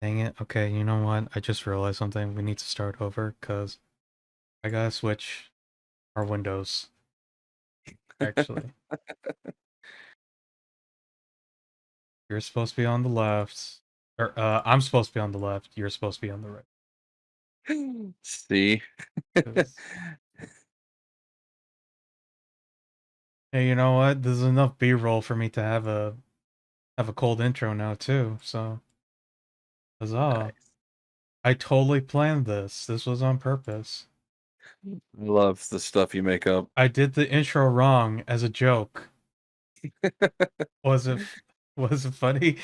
Dang it. Okay, you know what? I just realized something. We need to start over because I gotta switch our windows, actually. You're supposed to be on the left. Or, I'm supposed to be on the left. You're supposed to be on the right. See? 'Cause- Hey, you know what? There's enough B-roll for me to have a cold intro now, too. So, huzzah. Nice. I totally planned this. This was on purpose. I love the stuff you make up. I did the intro wrong as a joke. Was it was it funny?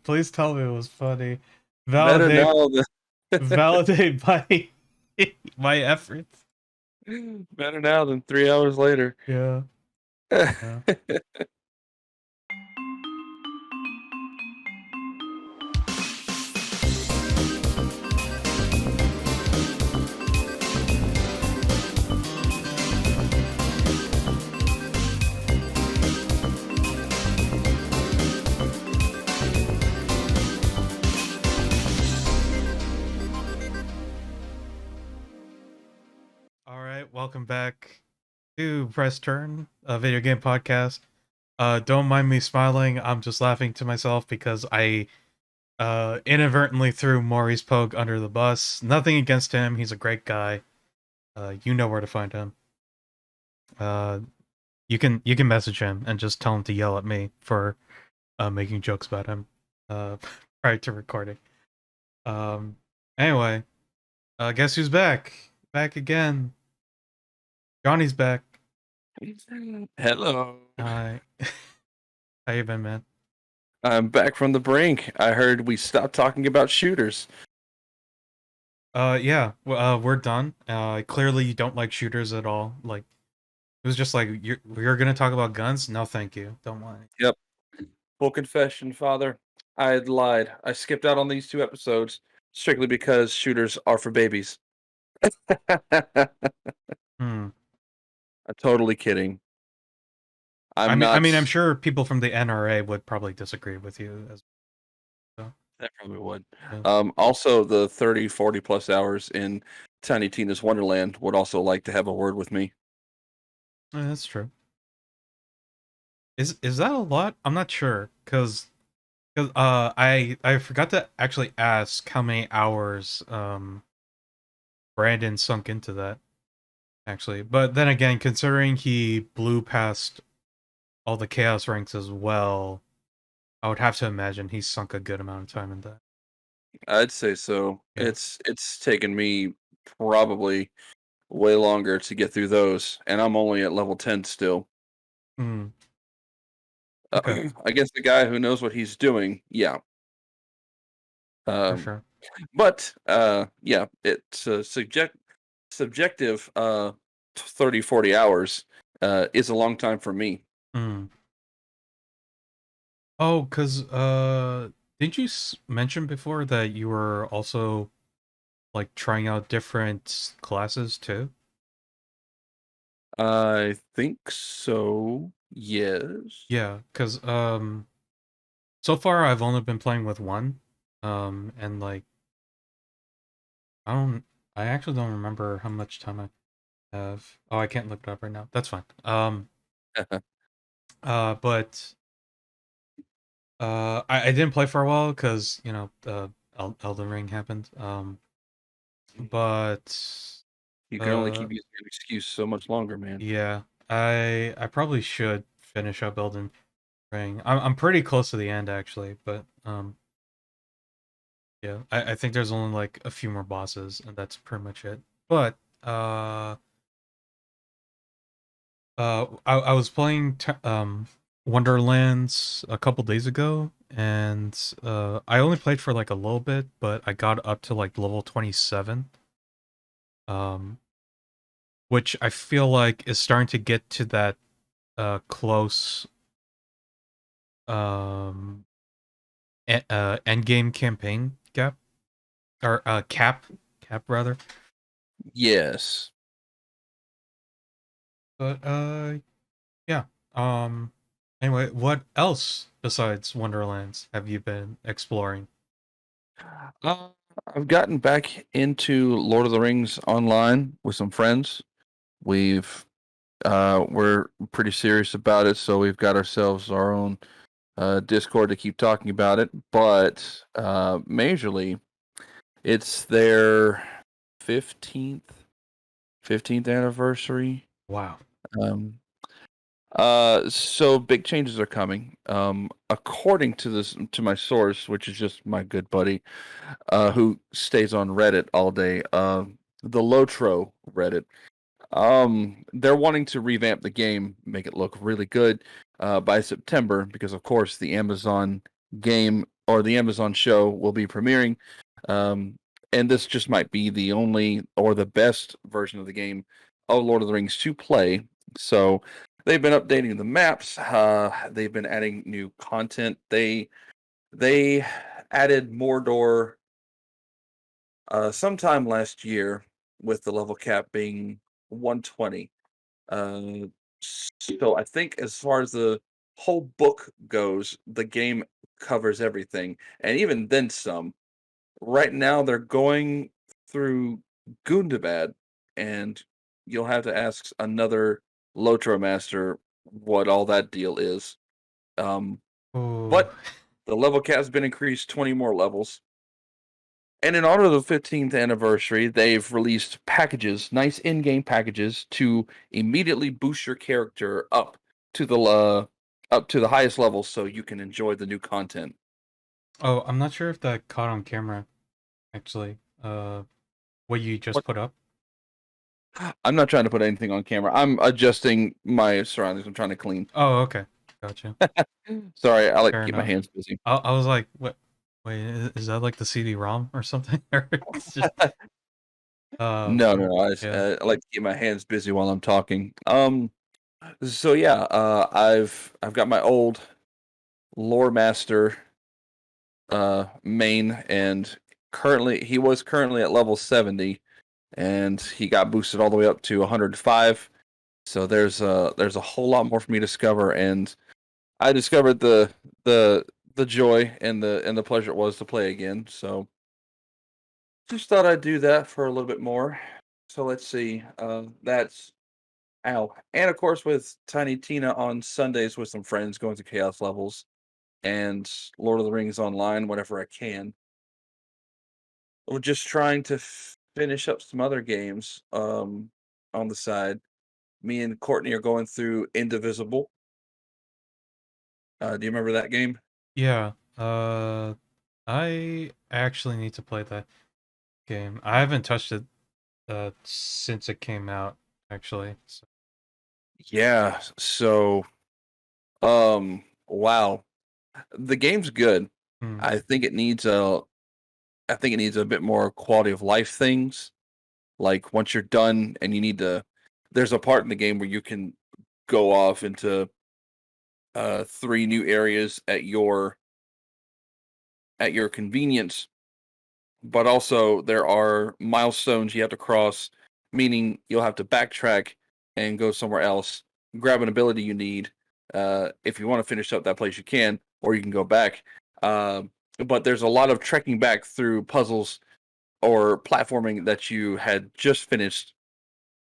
Please tell me it was funny. Better Validate now than validate my my efforts. better now than 3 hours later. Yeah. Yeah. All right, welcome back to Press Turn, a video game podcast. Don't mind me smiling. I'm just laughing to myself because I inadvertently threw Maurice Pogue under the bus. Nothing against him. He's a great guy. You know where to find him. Uh you can message him and just tell him to yell at me for making jokes about him uh prior to recording. Um anyway, guess who's back? Back again. Johnny's back. Hello. Hi. How you been, man? I'm back from the brink. I heard we stopped talking about shooters. Yeah, we're done. Clearly you don't like shooters at all. Like, it was just like, we're gonna talk about guns? No, thank you. Don't want it. Yep. Full confession, Father. I had lied. I skipped out on these 2 episodes strictly because shooters are for babies. I'm Hmm. totally kidding. I I'm mean, I not. mean, I'm sure people from the NRA would probably disagree with you as well. That probably would. Yeah, Also, the 30, 40 plus hours in Tiny Tina's Wonderland would also like to have a word with me. yeah, that's true. Is that a lot? I'm not sure, cause I forgot to actually ask how many hours Brandon sunk into that actually. But then again, considering he blew past all the chaos ranks as well, I would have to imagine he sunk a good amount of time in that. I'd say so. Yeah. It's taken me probably way longer to get through those, and I'm only at level 10 still. Mm, okay, Against the guy who knows what he's doing, yeah. for Um, sure. but yeah, it's subjective 30, 40 hours is a long time for me. Mm. Oh, cause did you mention before that you were also like trying out different classes too? I think so. Yes. Yeah, cause so far I've only been playing with one, and like I don't, I actually don't remember how much time I have. Oh, I can't look it up right now. That's fine. But I didn't play for a while because Elden Ring happened. But You can only uh, keep using an excuse so much longer, man. yeah, I probably should finish up Elden Ring. I'm pretty close to the end actually, but yeah, I think there's only like a few more bosses, and that's pretty much it. But I was playing Wonderlands a couple days ago, and I only played for like a little bit, but I got up to like level 27, um, which I feel like is starting to get to that close um end game campaign gap or cap rather. Yes. But yeah. Anyway, what else besides Wonderlands have you been exploring? Uh, I've gotten back into Lord of the Rings online with some friends. We're pretty serious about it, so we've got ourselves our own Discord to keep talking about it. But majorly, it's their 15th 15th anniversary. Wow. Um, so big changes are coming. According to my source, which is just my good buddy, who stays on Reddit all day, the Lotro Reddit. They're wanting to revamp the game, make it look really good by September, because of course the Amazon game or the Amazon show will be premiering. Um, and this just might be the only or the best version of the game of Lord of the Rings to play. So they've been updating the maps. They've been adding new content. They added Mordor sometime last year with the level cap being 120. Uh, so I think as far as the whole book goes, the game covers everything, and even then some. Right now, they're going through Gundabad, and you'll have to ask another Lotro master what all that deal is. Um, Oh, but the level cap's been increased 20 more levels. And in honor of the 15th anniversary, they've released packages, nice in-game packages to immediately boost your character up to the highest level so you can enjoy the new content. oh, I'm not sure if that caught on camera, actually. What you just What? put up? I'm not trying to put anything on camera. I'm adjusting my surroundings. I'm trying to clean. Oh, okay. Gotcha. Sorry, I like to Fair keep my enough. hands busy. I was like, what? Wait, is that like the CD-ROM or something? Or it's just, No, no, no. yeah. I like to keep my hands busy while I'm talking. So yeah, I've got my old lore master main, and he was currently at level 70, and he got boosted all the way up to 105. So there's a whole lot more for me to discover, and I discovered the joy and the pleasure it was to play again. So just thought I'd do that for a little bit more. So let's see. That's ow, and of course with Tiny Tina on Sundays with some friends going to chaos levels and Lord of the Rings online whenever I can. We're just trying to finish up some other games on the side. Me and Courtney are going through Indivisible. Do you remember that game? Yeah. I actually need to play that game. I haven't touched it since it came out, actually. So, Yeah. So, wow, the game's good. hmm. I think it needs a, I think it needs a bit more quality of life things. Like once you're done and you need to, there's a part in the game where you can go off into three new areas at your convenience, but also there are milestones you have to cross, meaning you'll have to backtrack and go somewhere else, grab an ability you need. If you want to finish up that place, you can, or you can go back. But there's a lot of trekking back through puzzles or platforming that you had just finished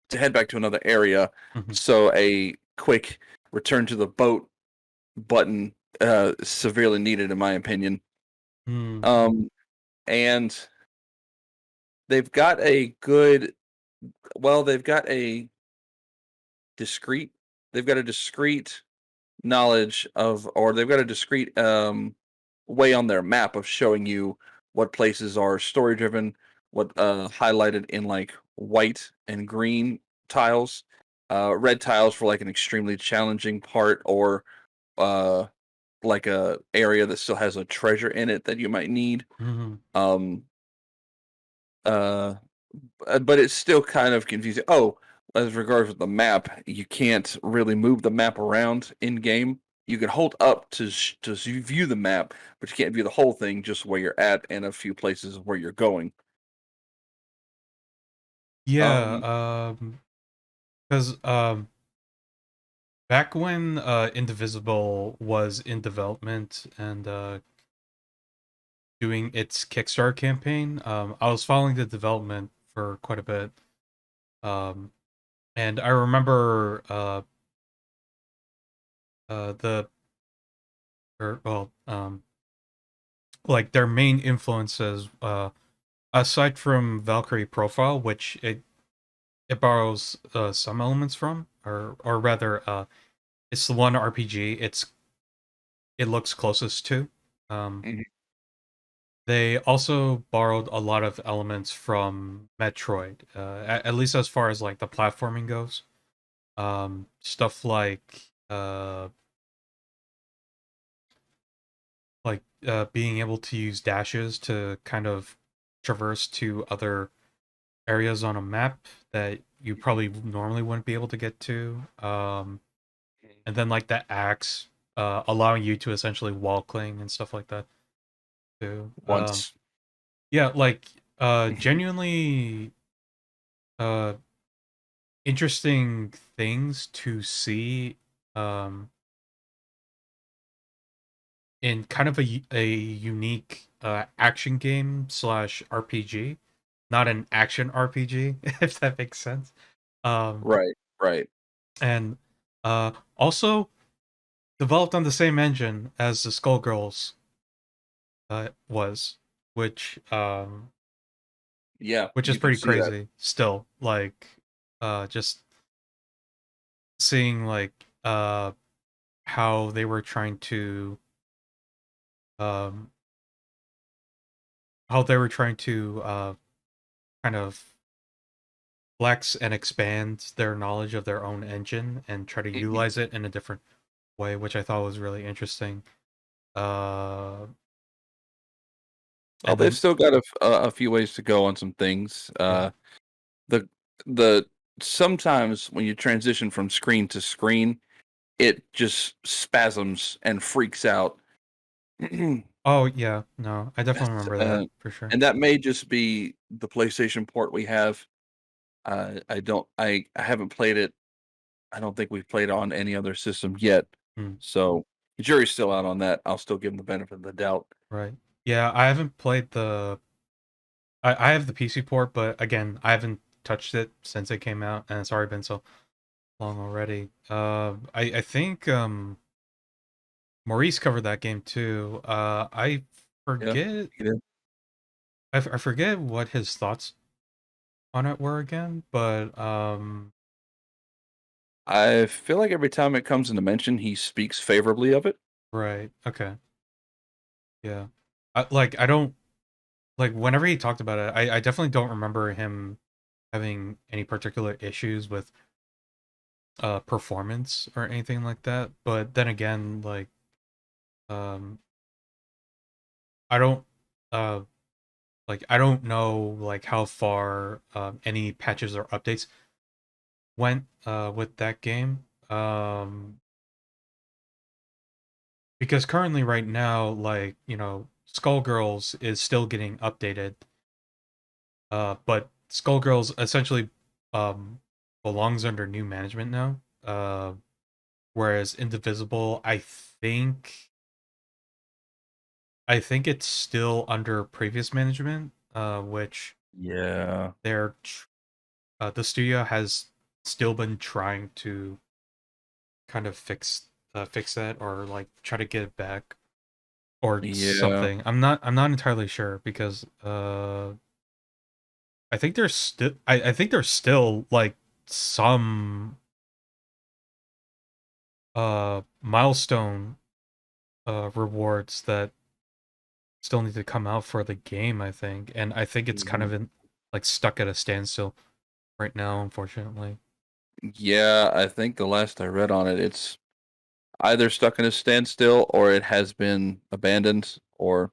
to head back to another area. Hmm. So a quick return to the boat button severely needed, in my opinion. Hmm. Um, and they've got a good well they've got a discrete they've got a discrete knowledge of or they've got a discrete way on their map of showing you what places are story driven, what highlighted in like white and green tiles, red tiles for like an extremely challenging part, or uh like a area that still has a treasure in it that you might need. Hmm. um uh but it's still kind of confusing. Oh, as regards with the map, you can't really move the map around in game. You can hold up to view the map, but you can't view the whole thing, just where you're at and a few places where you're going. Yeah. Um, Because back when Indivisible was in development and doing its Kickstarter campaign. I was following the development for quite a bit, um, and I remember the or well like their main influences aside from Valkyrie Profile, which it borrows some elements from, or rather it's the one RPG it looks closest to. Um, Mhm. they also borrowed a lot of elements from Metroid, at least as far as like the platforming goes. Stuff like being able to use dashes to kind of traverse to other areas on a map that you probably normally wouldn't be able to get to. And then like the axe, allowing you to essentially wall cling and stuff like that too. Once. Yeah, like genuinely uh interesting things to see um in kind of a unique action game slash RPG, not an action RPG, if that makes sense. Um, Right, right. and also developed on the same engine as the Skullgirls was, which um, Yeah, which is you can pretty see that. crazy. Still, like just seeing like how they were trying to um, kind of flex and expand their knowledge of their own engine and try to Mhm. utilize it in a different way, which I thought was really interesting. Uh, Oh, and they've then still got a few ways to go on some things. yeah, The the sometimes when you transition from screen to screen, it just spasms and freaks out. oh yeah, no, I definitely That's, remember that for sure. and that may just be the PlayStation port we have. I haven't played it. I don't think we've played on any other system yet. Mm, So the jury's still out on that. I'll still give them the benefit of the doubt. right. Yeah, I haven't played I have the PC port, but again, I haven't touched it since it came out, and it's already been so long already. I think Maurice covered that game too. I Yeah. forget He did. I forget what his thoughts on it were again, but I feel like every time it comes into mention, he speaks favorably of it. right, okay, yeah. I don't like whenever he talked about it, I definitely don't remember him having any particular issues with performance or anything like that. But then again, like um I don't uh I don't know like how far any patches or updates went with that game. Because currently right now, like, you know, Skullgirls is still getting updated. But Skullgirls essentially um belongs under new management now. Whereas Indivisible, I think it's still under previous management, which Yeah. the studio has still been trying to kind of fix that or like try to get it back or Yeah. something. I'm not entirely sure because I think there's still like some milestone rewards that still need to come out for the game, I think. And I think it's kind Mhm. of in like stuck at a standstill right now, unfortunately. Yeah, I think the last I read on it, it's either stuck in a standstill or it has been abandoned, or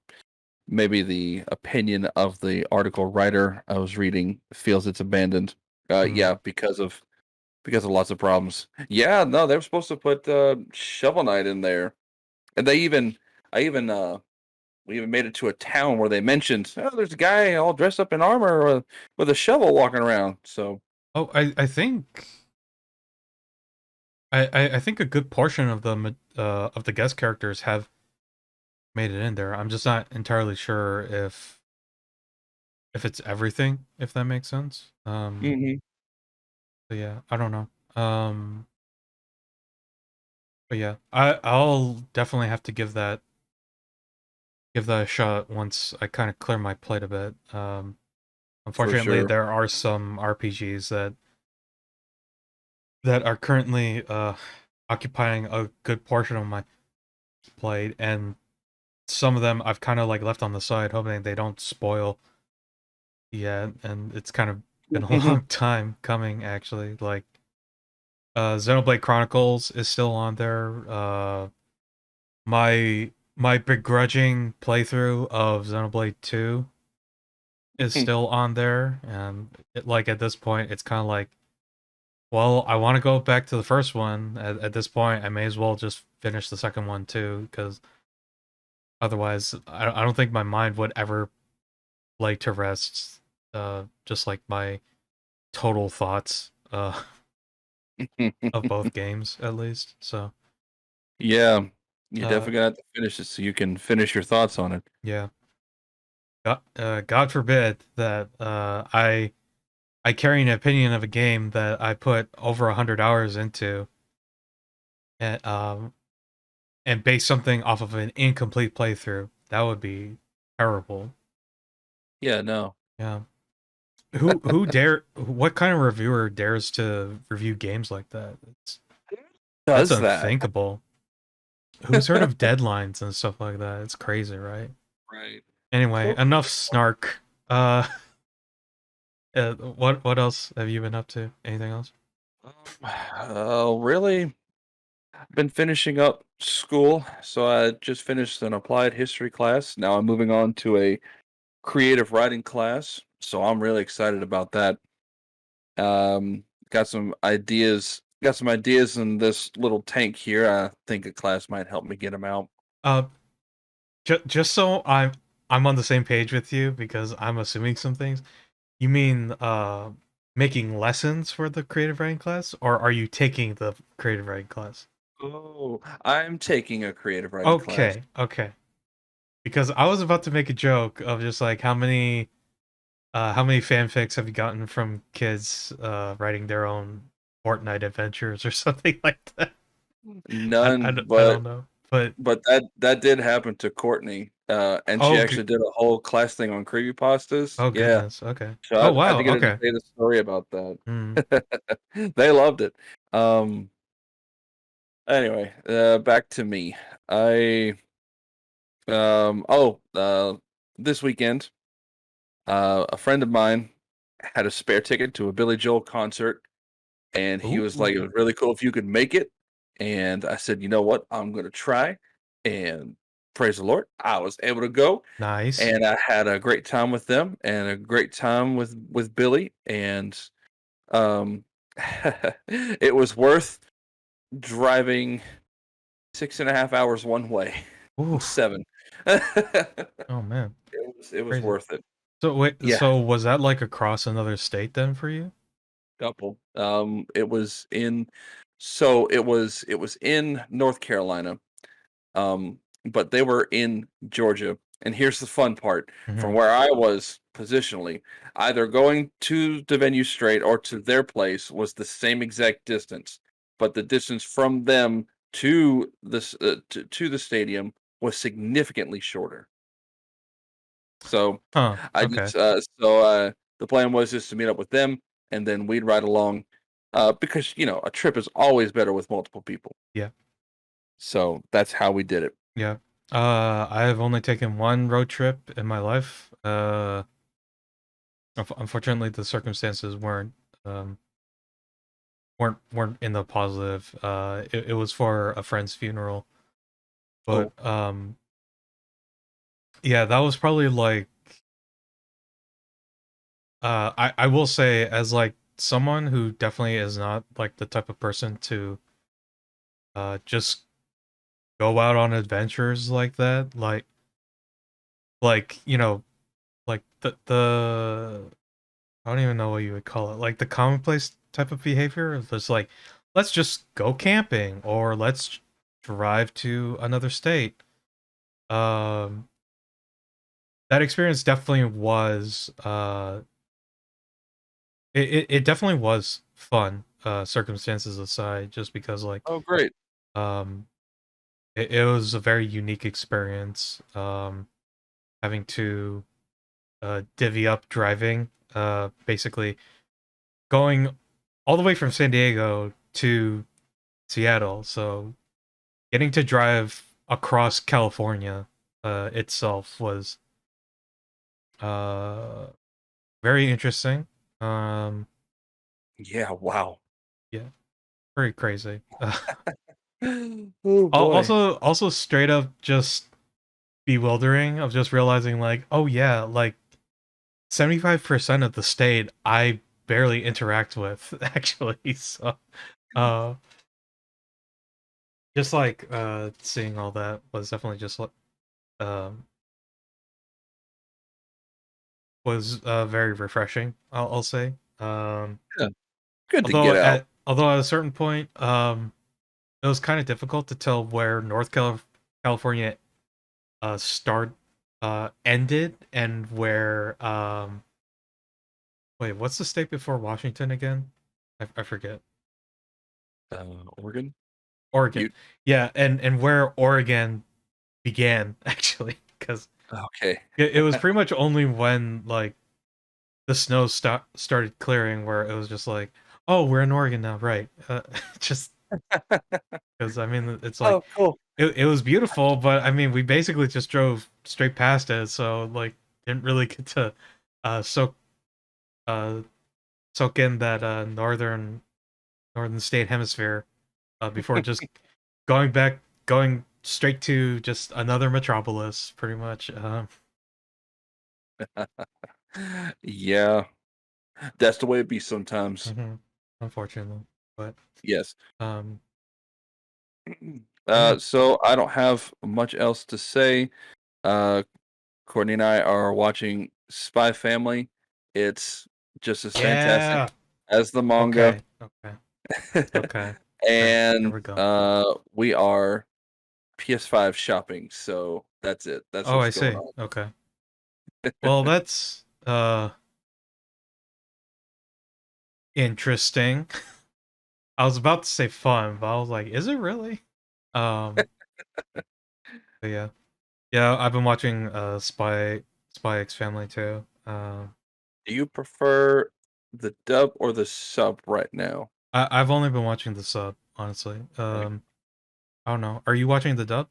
maybe the opinion of the article writer I was reading feels it's abandoned. Mm. Yeah, because of lots of problems. Yeah, no, they were supposed to put Shovel Knight in there, and I even we even made it to a town where they mentioned, oh, there's a guy all dressed up in armor with a shovel walking around. So Oh, I think I think a good portion of the of the guest characters have made it in there. I'm just not entirely sure if it's everything, if that makes sense. Hmm. But yeah, I don't know. But yeah, I'll definitely have to give that a shot once I kind of clear my plate a bit. For Unfortunately, sure. there are some RPGs that are currently occupying a good portion of my plate, and some of them I've kind of like left on the side, hoping they don't spoil yet. And it's kind of been a long time coming, actually. Like Xenoblade Chronicles is still on there. My begrudging playthrough of Xenoblade 2 is still on there, and like at this point, it's kind of like, well, I want to go back to the first one. At this point, I may as well just finish the second one too, because otherwise, I don't think my mind would ever lay to rest. Just like my total thoughts of both games, at least. So, Yeah, you're uh, definitely gonna have to finish it so you can finish your thoughts on it. yeah. God forbid that I carry an opinion of a game that I put over 100 hours into, and base something off of an incomplete playthrough. That would be terrible. Yeah, no. Yeah. Who dare? What kind of reviewer dares to review games like that? That's Does that? unthinkable. Who's heard of deadlines and stuff like that? It's crazy, right? Right. Anyway, Cool. enough snark. Uh, what else have you been up to? Anything else? Really? Been finishing up school, so I just finished an applied history class. Now I'm moving on to a creative writing class, so I'm really excited about that. Got some ideas. Got some ideas in this little tank here. I think a class might help me get them out. Uh, just so I'm on the same page with you because I'm assuming some things. You mean making lessons for the creative writing class, or are you taking the creative writing class? Oh, I'm taking a creative writing class. Okay, okay. Because I was about to make a joke of just like how many fanfics have you gotten from kids writing their own Fortnite adventures or something like that? None, I don't know. But but that did happen to Courtney, and she oh actually did a whole class thing on creepypastas. oh Yeah, goodness. Okay. so Oh I had wow. to get her to Okay. say the story about that. Mm. They loved it. Um, anyway, back to me. I um oh this weekend, a friend of mine had a spare ticket to a Billy Joel concert, and he was like, "It Ooh. was really cool if you could make it." And I said, "You know what? I'm gonna try." And praise the Lord, I was able to go, Nice. and I had a great time with them, and a great time with Billy, and um, it was worth driving 6.5 hours one way. Oof. 7. It Oh man. was Crazy. worth it. So wait, Yeah, so was that like across another state then for you? couple. It was in it was in North Carolina. But they were in Georgia. And here's the fun part. From Hmm. where I was positionally, either going to the venue straight or to their place was the same exact distance, but the distance from them to to the stadium was significantly shorter. So Huh. I Okay. just the plan was just to meet up with them and then we'd ride along, because a trip is always better with multiple people. Yeah. So that's how we did it. Yeah. I've only taken one road trip in my life. Unfortunately, the circumstances um weren't in the positive. It was for a friend's funeral, but Oh, yeah, that was probably like I will say as like someone who definitely is not like the type of person to just go out on adventures like that, like like the I don't even know what you would call it. Like the commonplace type of behavior of just like, let's just go camping or let's drive to another state. Um, that experience definitely was it definitely was fun, circumstances aside, just because like Oh, great. um it was a very unique experience. Having to divvy up driving, basically going all the way from San Diego to Seattle. So getting to drive across California itself was uh very interesting. Um Yeah, wow. yeah, pretty crazy. Oh boy. Also straight up just bewildering of just realizing like, oh yeah, like 75% of the state I barely interact with actually. So uh just like seeing all that was definitely just like um was very refreshing, I'll say. Yeah, good to get out. Although at a certain point it was kind of difficult to tell where California start ended and where wait, what's the state before Washington again? I forget. Oregon? Oregon. You Yeah, and where Oregon began actually, because okay. it was pretty much only when like the snow started clearing where it was just like, oh, we're in Oregon now, right? Just because I mean, it's like Oh, cool. it was beautiful, but I mean, we basically just drove straight past it, so like didn't really get to uh soak uh soak in that northern state hemisphere before just going straight to just another metropolis, pretty much. Yeah, that's the way it be sometimes. Mhm, unfortunately, but Yes. um, yeah, So I don't have much else to say. Uh, Courtney and I are watching Spy Family. It's just as fantastic yeah. as the manga. Okay, okay, okay. Here, here And we go. we are PS5 shopping. So that's it. That's Oh, what's I going see. on. Okay. Well, that's interesting. I was about to say fun, but I was like, is it really? Um, but yeah. Yeah, I've been watching Spy X Family too. Do you prefer the dub or the sub right now? I've only been watching the sub, honestly. Okay. I don't know. Are you watching the dub?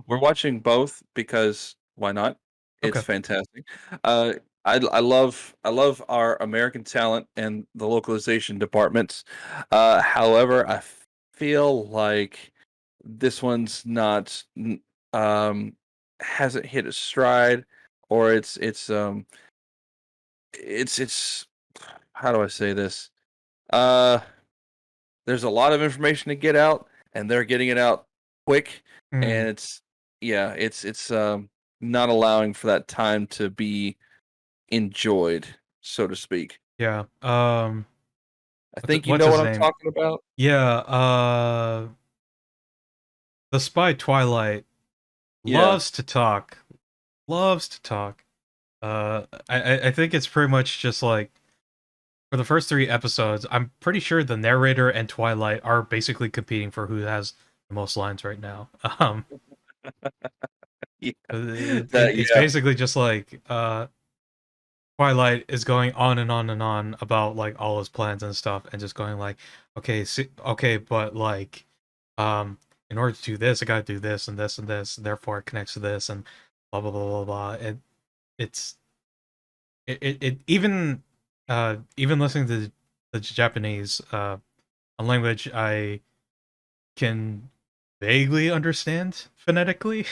We're watching both because why not? It's Okay. fantastic. Uh, I love our American talent and the localization departments. However, I feel like this one's not um hasn't hit its stride, or it's how do I say this? Uh, there's a lot of information to get out, and they're getting it out quick, Mm, and it's not allowing for that time to be enjoyed, so to speak. yeah. I think you What's know what his I'm name? talking about. Yeah. The spy Twilight Yeah. loves to talk. Loves to talk. I think it's pretty much just like for the first three episodes. I'm pretty sure the narrator and Twilight are basically competing for who has the most lines right now. Yeah. It's Yeah. basically just like Twilight is going on and on and on about like all his plans and stuff, and just going like, okay, okay, but like, um, in order to do this, I gotta do this and this and this, therefore it connects to this and blah blah blah blah blah. And it's it even even listening to the Japanese a language I can vaguely understand phonetically.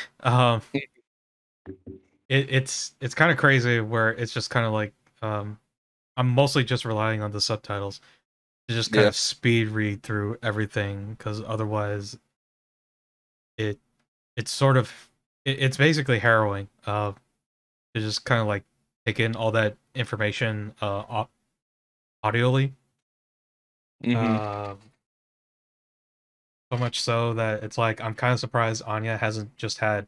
It's kind of crazy where it's just kind of like I'm mostly just relying on the subtitles to just kind Yeah. of speed read through everything because otherwise it it's sort of it's basically harrowing to just kind of like take in all that information audioly, Hmm. uh so much so that it's like I'm kind of surprised Anya hasn't just had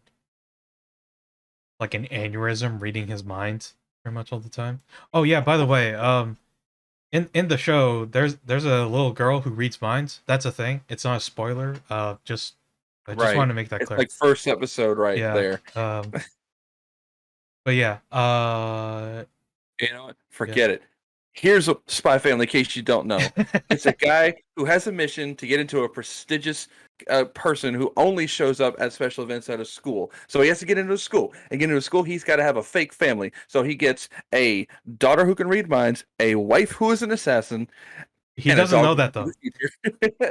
like an aneurysm reading his mind pretty much all the time. Oh yeah, by the way, in the show, there's a little girl who reads minds. That's a thing. It's not a spoiler. Just I just Right. wanted to make that It's clear. like first episode right Yeah. there. But yeah. You know what? Yeah. Forget it. Here's a Spy Family, in case you don't know. It's a guy who has a mission to get into a prestigious person who only shows up at special events at a school. So he has to get into a school. And get into a school, he's got to have a fake family. So he gets a daughter who can read minds, a wife who is an assassin, He and a doesn't dog know who that can though. be a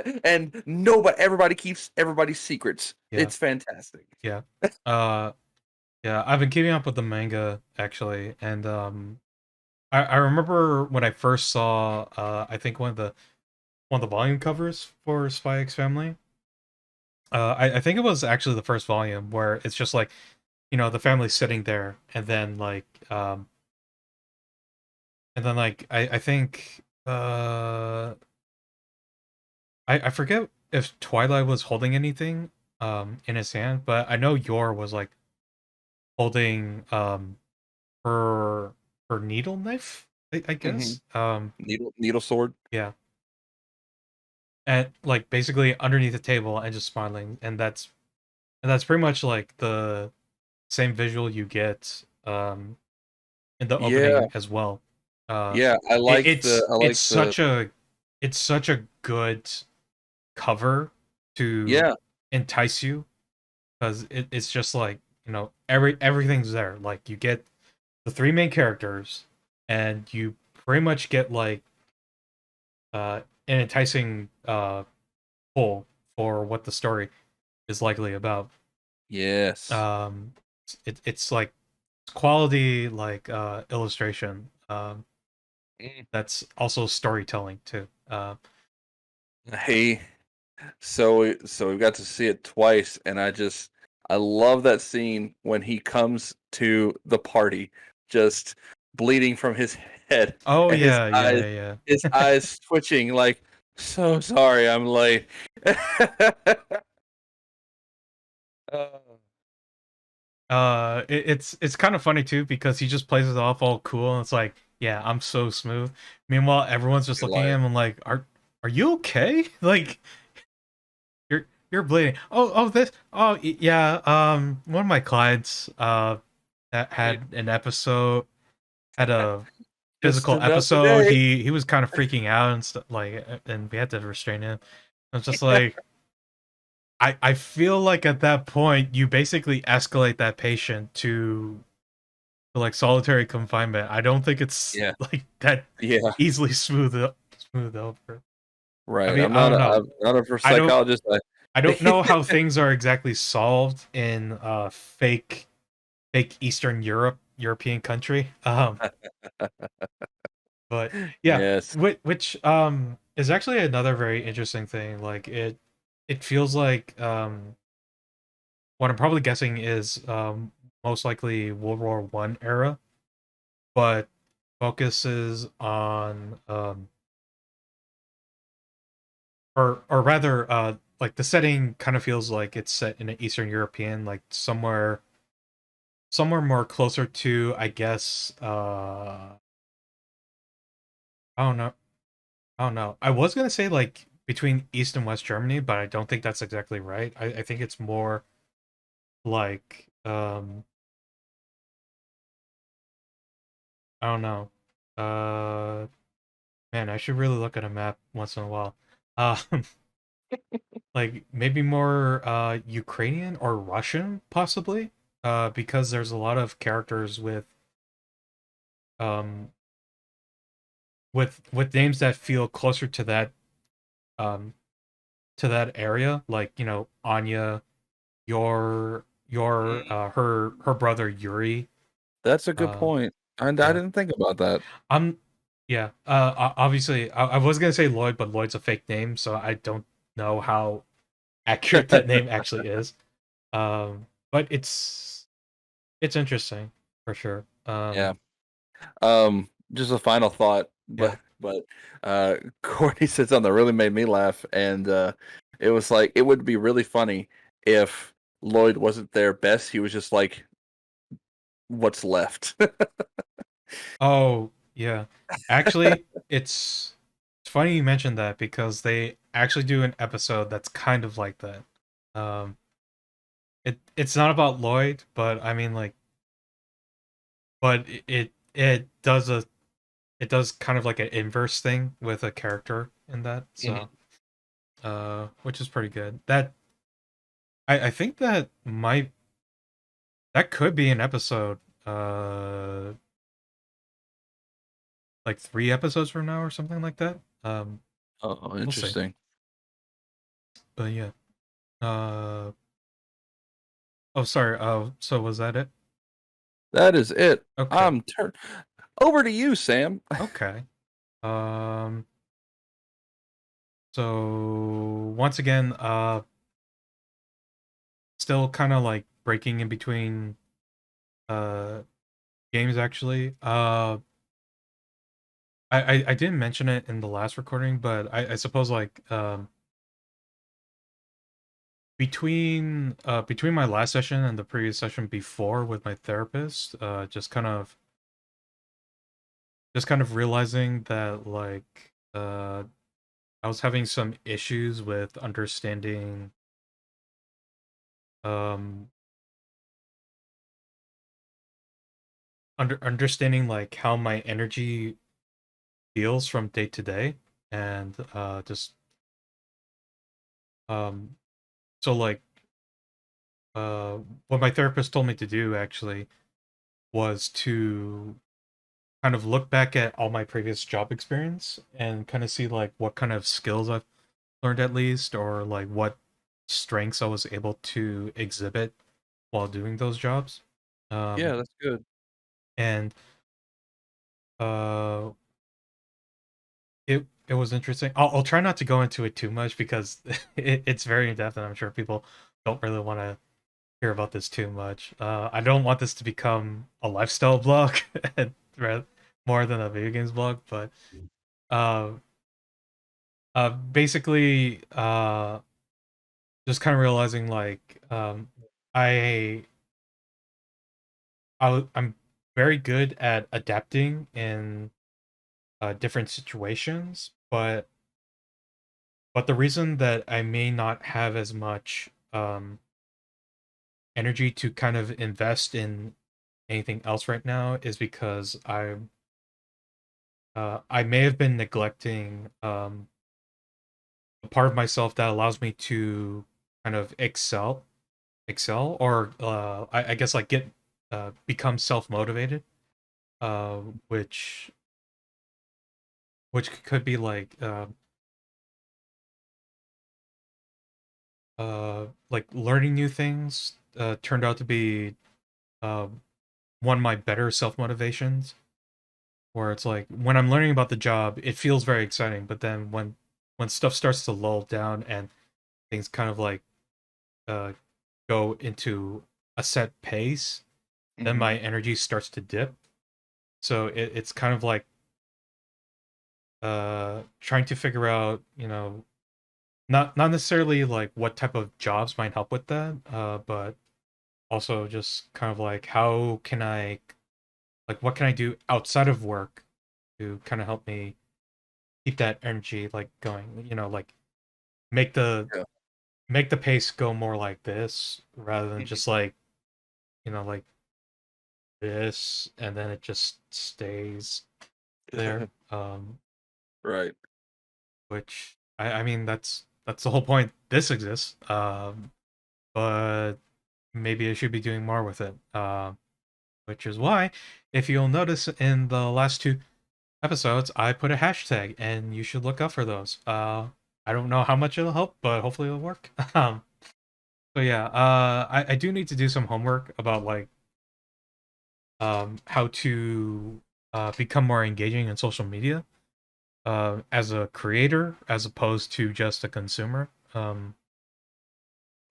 teacher. And everybody keeps everybody's secrets. Yeah. It's fantastic. Yeah. Uh yeah, I've been keeping up with the manga actually, and I remember when I first saw I think one of the volume covers for Spy X Family. I think it was actually the first volume where it's just like, the family sitting there, and then like I think I forget if Twilight was holding anything in his hand, but I know Yor was like holding her needle knife, I Hmm. guess. Needle sword. Yeah. And like basically underneath the table and just smiling, and that's pretty much like the same visual you get in the Yeah. opening as well. Uh Yeah. I it's like the such a good cover to yeah. entice you, because it's just like, everything's there. Like you get the three main characters, and you pretty much get like an enticing pull for what the story is likely about. Yes. um it's like quality, like illustration, Mm. that's also storytelling too. Hey, so we got to see it twice, and I love that scene when he comes to the party, just bleeding from his head, Oh and yeah, yeah, his yeah. eyes twitching like, so sorry, I'm late. Oh, It's kind of funny too, because he just plays it off all cool, and it's like, yeah, I'm so smooth. Meanwhile, everyone's just you're looking at like, him and like, are you okay? Like you're bleeding. Oh, this. Oh, yeah. One of my clients that "Hey, had an episode, had a just physical another episode. day. He was kind of freaking out and stuff, like, and we had to restrain him. I was just like, I feel like at that point you basically escalate that patient to like solitary confinement. I don't think it's Yeah, like that yeah, easily smooth over. I right. mean, I don't know. I'm not a I don't psychologist. I don't know how things are exactly solved in fake Eastern European country. But yeah, Yes. which is actually another very interesting thing. Like it feels like what I'm probably guessing is most likely World War One era, but focuses on or rather like the setting kind of feels like it's set in an Eastern European, like somewhere more closer to, I guess, I don't know. I don't know. I was gonna say like between East and West Germany, but I don't think that's exactly right. I think it's more like I don't know. Uh Man, I should really look at a map once in a while. Um like maybe more Ukrainian or Russian possibly. Because there's a lot of characters um with names that feel closer um to that area, like, Anya, her brother Yuri. That's a good uh point. I yeah. didn't think about that. I'm Yeah, obviously I was gonna say Lloyd, but Lloyd's a fake name, so I don't know how accurate that name actually is. But it's interesting for sure. Yeah. Just a final thought, Yeah. Courtney said something that really made me laugh, and it was like it would be really funny if Lloyd wasn't their best. He was just like what's left. Oh, yeah. Actually, it's funny you mentioned that because they actually do an episode that's kind of like that. Um, it's not about Lloyd, but I mean like, but it does it does kind of like an inverse thing with a character in that, so Mhm. which is pretty good. That I think that could be an episode, uh, like 3 episodes from now or something like that. Oh, We'll see. interesting. But yeah. Uh, oh, sorry. So was that it? That is it. Okay. I'm turn over to you, Sam. Okay. Um, so once again, still kind of like breaking in between uh games actually. I didn't mention it in the last recording, but I suppose like between my last session and the previous session before with my therapist, just kind of realizing that like I was having some issues with um understanding like how my energy feels from day to day, and just um so like uh what my therapist told me to do actually was to kind of look back at all my previous job experience and kind of see like what kind of skills I've learned at least, or like what strengths I was able to exhibit while doing those jobs. Yeah, Um that's good. and uh it was interesting. I'll try not to go into it too much because it's very in depth, and I'm sure people don't really want to hear about this too much. I don't want this to become a lifestyle blog and more than a video games blog, but uh, basically, just kind of realizing like I I'm very good at adapting in different situations, but the reason that I may not have as much energy to kind of invest in anything else right now is because I may have been neglecting a part of myself that allows me to kind of excel, or I guess like get become self motivated, uh, which which could be like learning new things. Turned out to be uh, one of my better self motivations, where it's like when I'm learning about the job, it feels very exciting, but then when stuff starts to lull down and things kind of like uh, go into a set pace, then Hmm. my energy starts to dip. So it's kind of like trying to figure out, not necessarily like what type of jobs might help with that, but also just kind of like how can I like what can I do outside of work to kind of help me keep that energy like going, like make the Yeah. make the pace go more like this rather than Mhm. just like, like this, and then it just stays there. Right. Which I mean that's the whole point this exists. But maybe I should be doing more with it. Which is why, if you'll notice in the last 2 episodes, I put a hashtag, and you should look out for those. I don't know how much it'll help, but hopefully it'll work. So yeah, I do need to do some homework about like how to become more engaging in social media as a creator as opposed to just a consumer.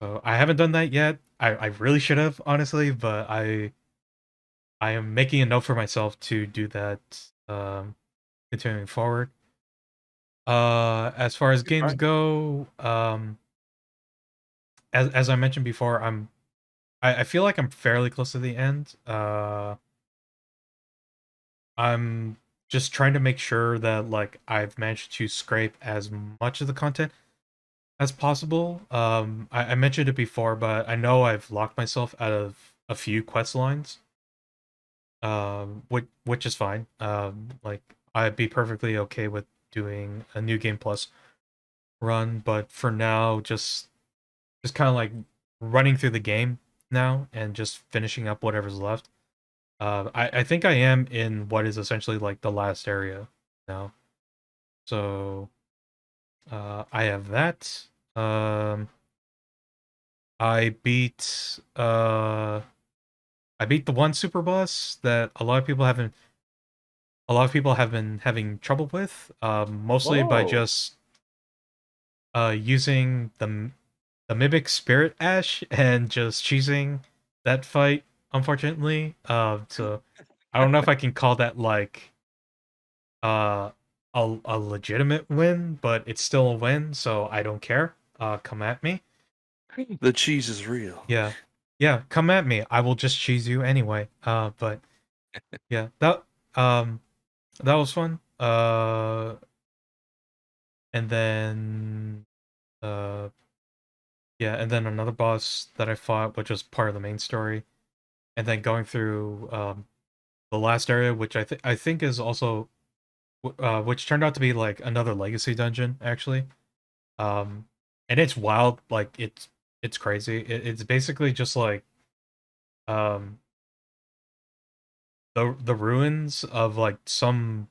So I haven't done that yet. I really should have, honestly, but I am making a note for myself to do that continuing forward. As far as You're games fine. go, as I mentioned before, I feel like I'm fairly close to the end. I'm just trying to make sure that like I've managed to scrape as much of the content as possible. I mentioned it before, but I know I've locked myself out of a few quest lines. Which is fine. Like I'd be perfectly okay with doing a new game plus run, but for now, just kind of like running through the game now and just finishing up whatever's left. I think I am in what is essentially like the last area now. So I have that. Um, I beat I beat the one super boss that a lot of people have been having trouble with, mostly by Whoa. just using the mimic spirit ash and just cheesing that fight. Unfortunately, so I don't know if I can call that like uh a legitimate win, but it's still a win, so I don't care. Come at me. The cheese is real. Yeah. Yeah, come at me. I will just cheese you anyway. But yeah, um that was fun. And then uh yeah, and then another boss that I fought, which was part of the main story, and then going through the last area, which I think is also which turned out to be like another legacy dungeon actually. And it's wild, like it's crazy. It's basically just like um the ruins of like some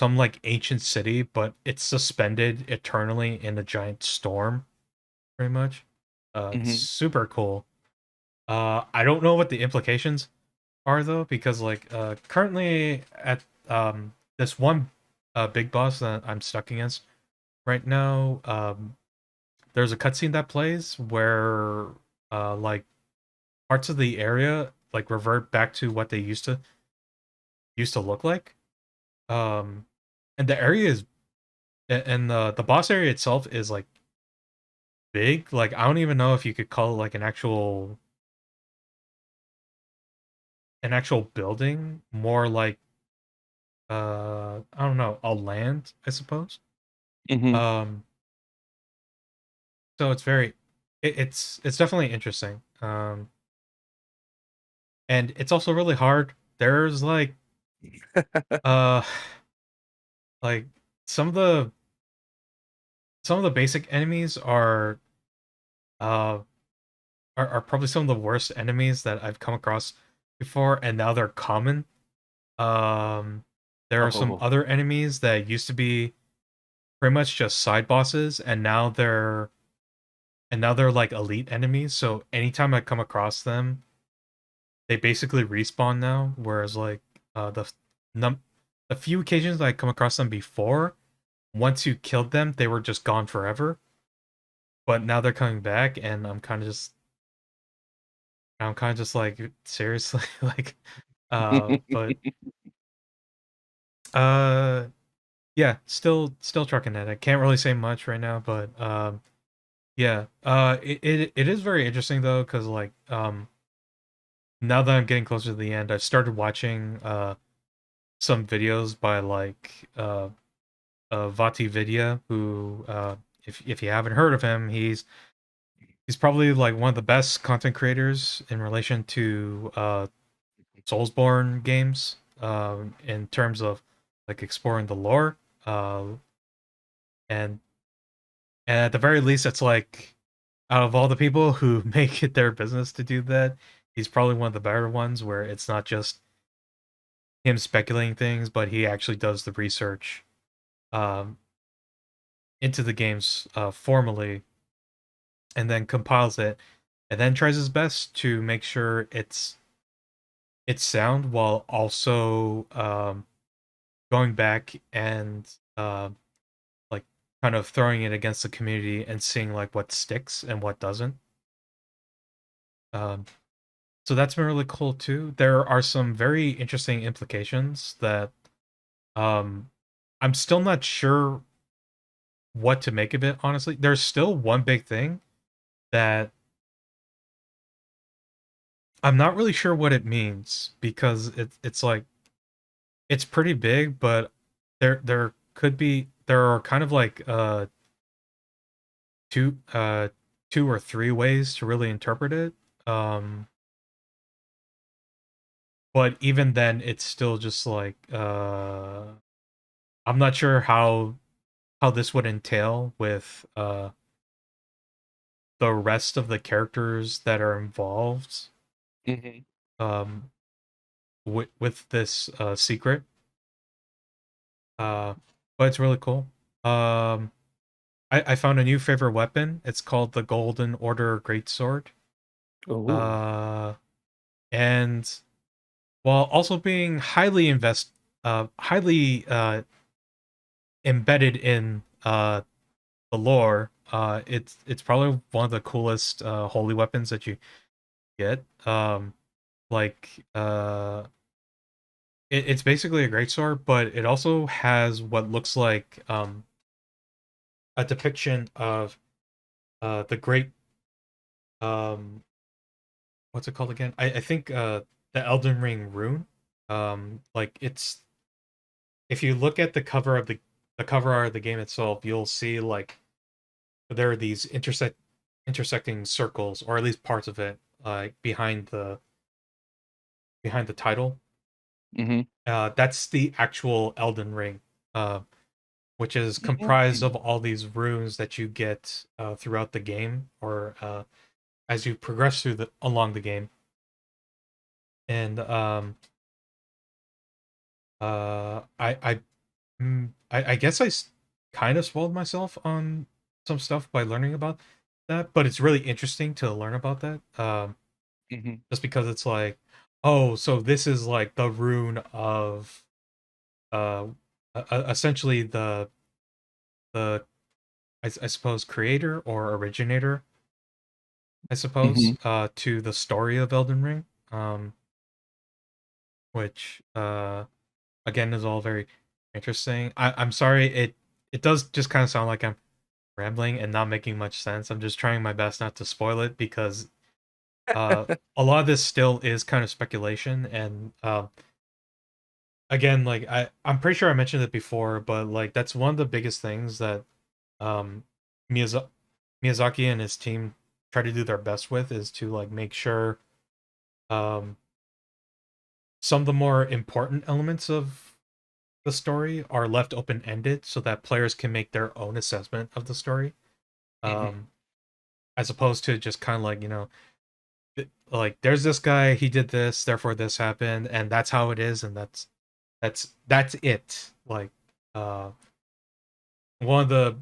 like ancient city, but it's suspended eternally in a giant storm, pretty much. It's Hmm. super cool. I don't know what the implications are though, because like currently at this one big boss that I'm stuck against right now, there's a cutscene that plays where like parts of the area like revert back to what they used to look like. Um, and the area is and the boss area itself is like big. Like I don't even know if you could call it like an actual building, more like I don't know, a land, I suppose. Hmm. Um, so it's definitely interesting. And it's also really hard. There's uh like some of the some of the basic enemies uh are probably some of the worst enemies that I've come across before, and now they're common. Um, there are some Oh. other enemies that used to be pretty much just side bosses, and now they're like elite enemies. So anytime I come across them, they basically respawn now. Whereas like num the few occasions that I come across them before, once you killed them, they were just gone forever. But now they're coming back, and I'm kind of just like seriously like but uh yeah, still trucking it. I can't really say much right now, but yeah. It is very interesting though, because like now that I'm getting closer to the end, I've started watching some videos by like Vati Vidya, who if you haven't heard of him, he's probably like one of the best content creators in relation to Soulsborne games, in terms of like exploring the lore. Uh, and and at the very least, it's like out of all the people who make it their business to do that, he's probably one of the better ones where it's not just him speculating things, but he actually does the research um, into the games formally, and then compiles it, and then tries his best to make sure it's sound while also going back and like kind of throwing it against the community and seeing like what sticks and what doesn't. Um, so that's been really cool too. There are some very interesting implications that um, I'm still not sure what to make of it. Honestly, there's still one big thing that I'm not really sure what it means because it's like it's pretty big, but there are kind of like two two or three ways to really interpret it. Um, but even then, it's still just like I'm not sure how this would entail with the rest of the characters that are involved Hmm. um with this secret. Uh, but it's really cool. Um, I found a new favorite weapon. It's called the Golden Order Greatsword. Oh. Uh, and while also being highly embedded in the lore, it's probably one of the coolest holy weapons that you get. Like it's basically a greatsword, but it also has what looks like a depiction of the great um what's it called again? I think the Elden Ring rune. Like it's if you look at the cover art of the game itself, you'll see like there are these intersecting circles, or at least parts of it, like behind the title. Hmm. That's the actual Elden Ring, uh, which is comprised of all these runes that you get throughout the game, or as you progress through the along the game. And I guess kind of spoiled myself on some stuff by learning about that, but it's really interesting to learn about that. Hmm. Just because it's like, oh, so this is like the rune of uh, essentially the I suppose creator or originator, I suppose, Hmm. to the story of Elden Ring, which again is all very interesting. I'm sorry, it does just kind of sound like I'm rambling and not making much sense. I'm just trying my best not to spoil it because uh, a lot of this still is kind of speculation. And again, like I'm pretty sure I mentioned it before, but like that's one of the biggest things that um, Miyaza- Miyazaki and his team try to do their best with is to like make sure um, some of the more important elements of the story are left open ended so that players can make their own assessment of the story. Hmm. Um, as opposed to just kind of like, like there's this guy, he did this, therefore this happened, and that's how it is, and that's it. Like uh one of the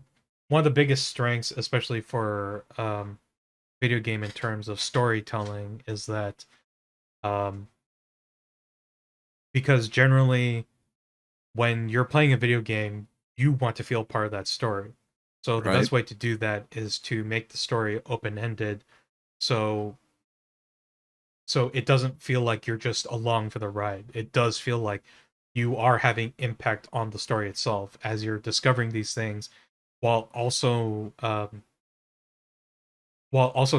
one of the biggest strengths, especially for video game in terms of storytelling, is that um because generally when you're playing a video game, you want to feel part of that story. So the Right. best way to do that is to make the story open-ended, so it doesn't feel like you're just along for the ride. It does feel like you are having impact on the story itself as you're discovering these things, while also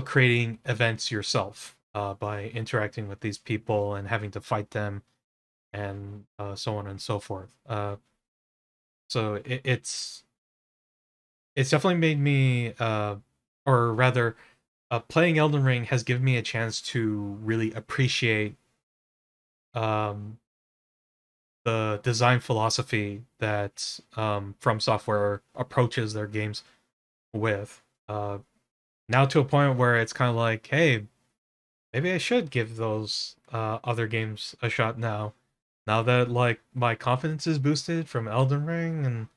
creating events yourself by interacting with these people and having to fight them, and so on and so forth. So it's definitely made me, or rather, playing Elden Ring has given me a chance to really appreciate um, the design philosophy that From Software approaches their games with. Uh, Now to a point where it's kind of like, hey, maybe I should give those other games a shot now. Now that like my confidence is boosted from Elden Ring, and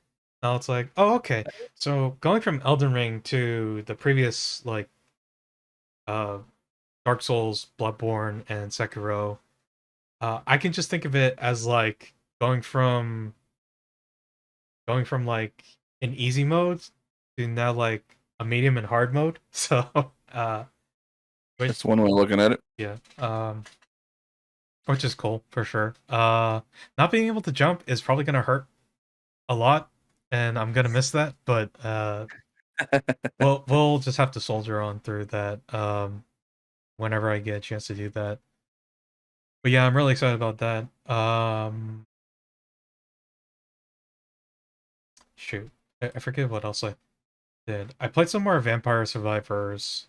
now it's like, oh, okay. So going from Elden Ring to the previous like uh, Dark Souls, Bloodborne, and Sekiro, I can just think of it as like going from like an easy mode to now like a medium and hard mode. So which That's one way of looking at it. yeah, which is cool for sure. Not being able to jump is probably gonna hurt a lot, and I'm gonna miss that. But we'll just have to soldier on through that. Whenever I get a chance to do that. But yeah, I'm really excited about that. Shoot, I forget what else I did. I played some more Vampire Survivors.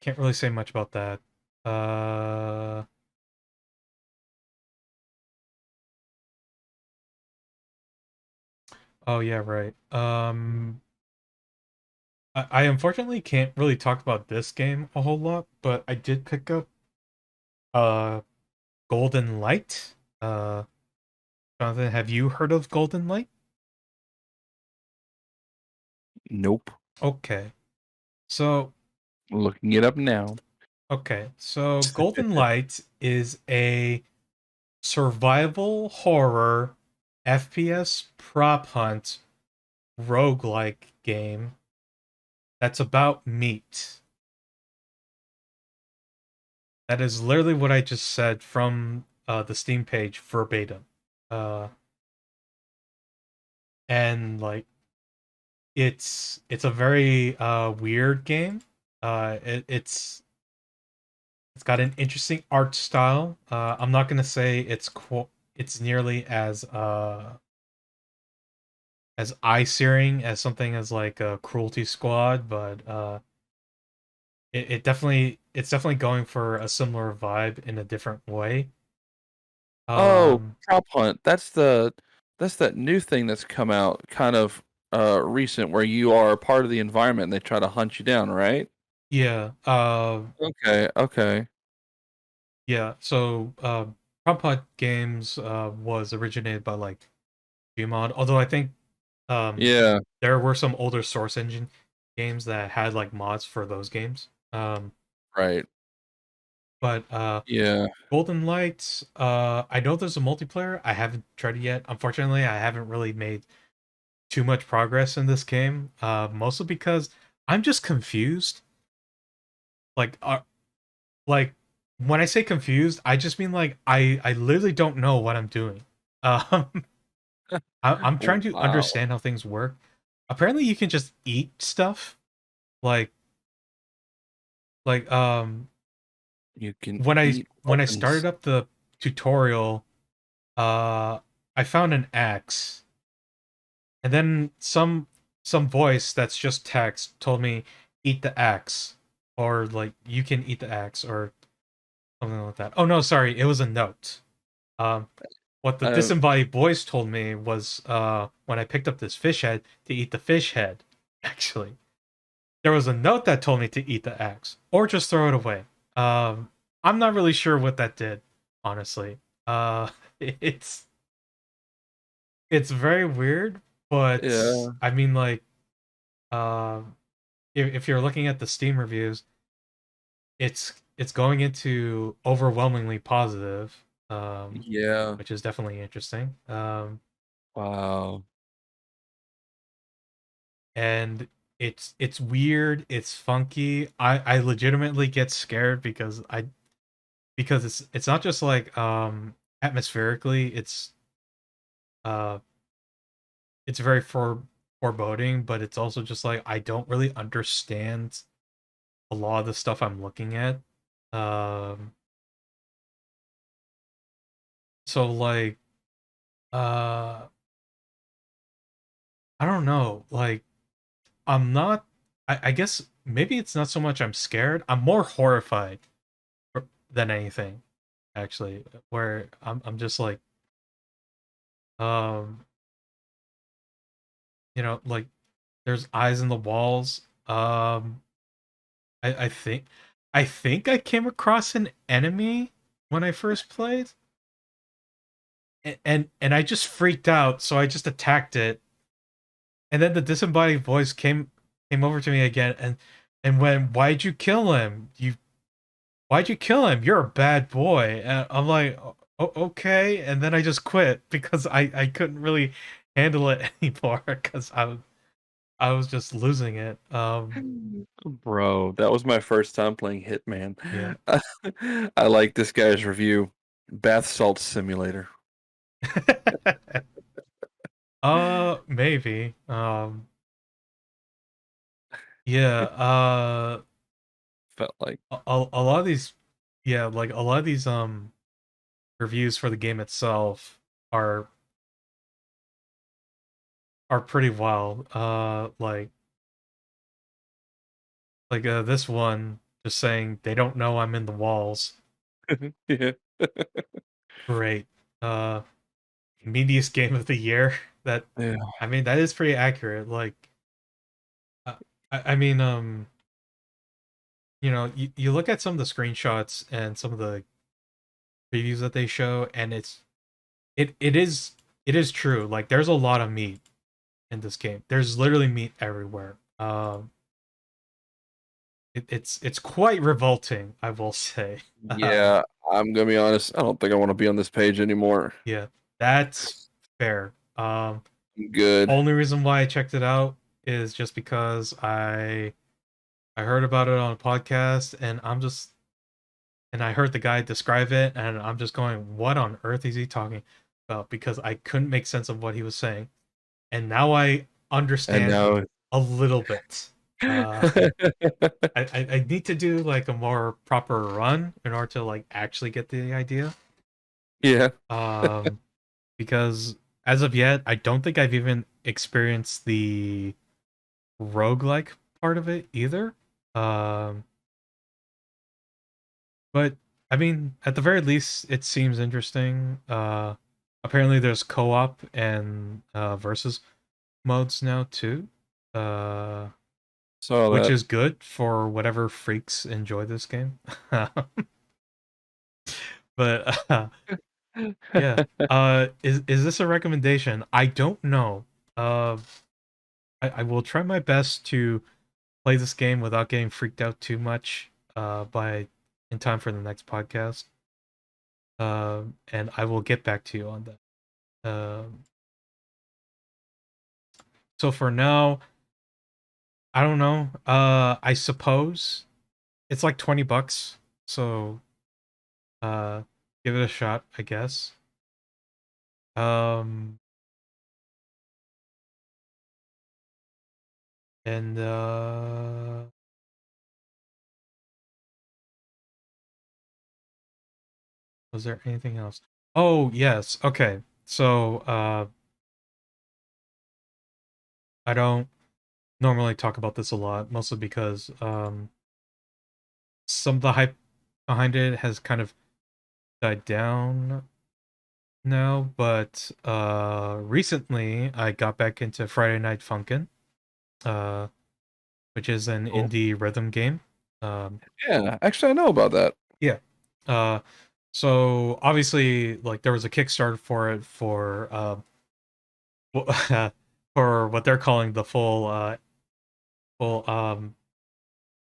Can't really say much about that. Uh, oh yeah, right. I unfortunately can't really talk about this game a whole lot, but I did pick up uh Golden Light. Uh, Jonathan, have you heard of Golden Light? Nope. Okay. So, Looking it up now. so Golden Light is a survival horror FPS prop hunt roguelike game that's about meat. That is literally what I just said from the Steam page verbatim. Uh, and like it's a very weird game. It's got an interesting art style. I'm not gonna say it's nearly as eye searing as something as like a Cruelty Squad, but it's definitely going for a similar vibe in a different way. Oh, Um, prop hunt. That's that new thing that's come out kind of recent where you are a part of the environment and they try to hunt you down, right? yeah, Okay, okay. yeah. So, Prop Hunt Games was originated by like Gmod, although I think um Yeah, there were some older Source Engine games that had like mods for those games. right. But Yeah. Golden Light, I know there's a multiplayer. I haven't tried it yet. Unfortunately, I haven't really made too much progress in this game. Mostly because I'm just confused. Like, like when I say confused, I just mean like I literally don't know what I'm doing. Um, I'm trying to Wow. understand how things work. Apparently, you can just eat stuff. Like like You can when I eat when I weapons. started up the tutorial, uh, I found an axe, and then some voice that's just text told me eat the axe, or like you can eat the axe, or something like that. Oh no, sorry, it was a note. Um, what the Uh, disembodied voice told me was when I picked up this fish head to eat the fish head. Actually, there was a note that told me to eat the axe or just throw it away. Um, I'm not really sure what that did, honestly. Uh, it's it's very weird, but yeah. I mean, like, if you're looking at the Steam reviews, it's going into overwhelmingly positive, Yeah. which is definitely interesting. Wow. And it's weird, it's funky. I legitimately get scared because it's not just like atmospherically, uh it's very foreboding, but it's also just like I don't really understand a lot of the stuff I'm looking at. Um so like uh I don't know, like I'm not I guess maybe it's not so much I'm scared, I'm more horrified than anything, actually, where I'm just like um like there's eyes in the walls. I think I came across an enemy when I first played, and I just freaked out, so I just attacked it, and then the disembodied voice came over to me again, and went, "Why'd you kill him? Why'd you kill him? You're a bad boy." And I'm like, Okay," and then I just quit because I couldn't really handle it anymore because I was just losing it. Bro, that was my first time playing Hitman. Yeah. I like this guy's review. Bath salt simulator. Maybe. Yeah, Felt like a lot of these yeah, like a lot of these reviews for the game itself are pretty wild. This one just saying they don't know I'm in the walls. Yeah. Great. Uh Meatiest game of the year. That Yeah. I mean that is pretty accurate. Uh, I mean you look at some of the screenshots and some of the previews that they show, and it is true. Like there's a lot of meat in this game. There's literally meat everywhere. It's quite revolting, I will say. Yeah, I'm gonna be honest. I don't think I want to be on this page anymore. Yeah, that's fair. I'm good. Only reason why I checked it out is just because I heard about it on a podcast, and I heard the guy describe it, and I'm just going, what on earth is he talking about? Because I couldn't make sense of what he was saying, and now I And understand now, a little bit. I need to do like a more proper run in order to like actually get the idea. yeah. Um, because as of yet, I don't think I've even experienced the roguelike part of it either. Um, but I mean, at the very least, it seems interesting. Apparently there's co-op and versus modes now too. Uh, Saw which that. is good for whatever freaks enjoy this game. But yeah. Is this a recommendation? I don't know. Uh, I will try my best to play this game without getting freaked out too much. By in time for the next podcast. And I will get back to you on that. So for now, I don't know. I suppose it's like $20, so uh, give it a shot, I guess. Um, and was there anything else? Oh yes, okay. So I don't normally talk about this a lot, mostly because some of the hype behind it has kind of died down now, but recently I got back into Friday Night Funkin', uh, which is an Cool. indie rhythm game. Um, Yeah, actually, I know about that. yeah. Uh, so obviously, like there was a Kickstarter for it for for what they're calling the full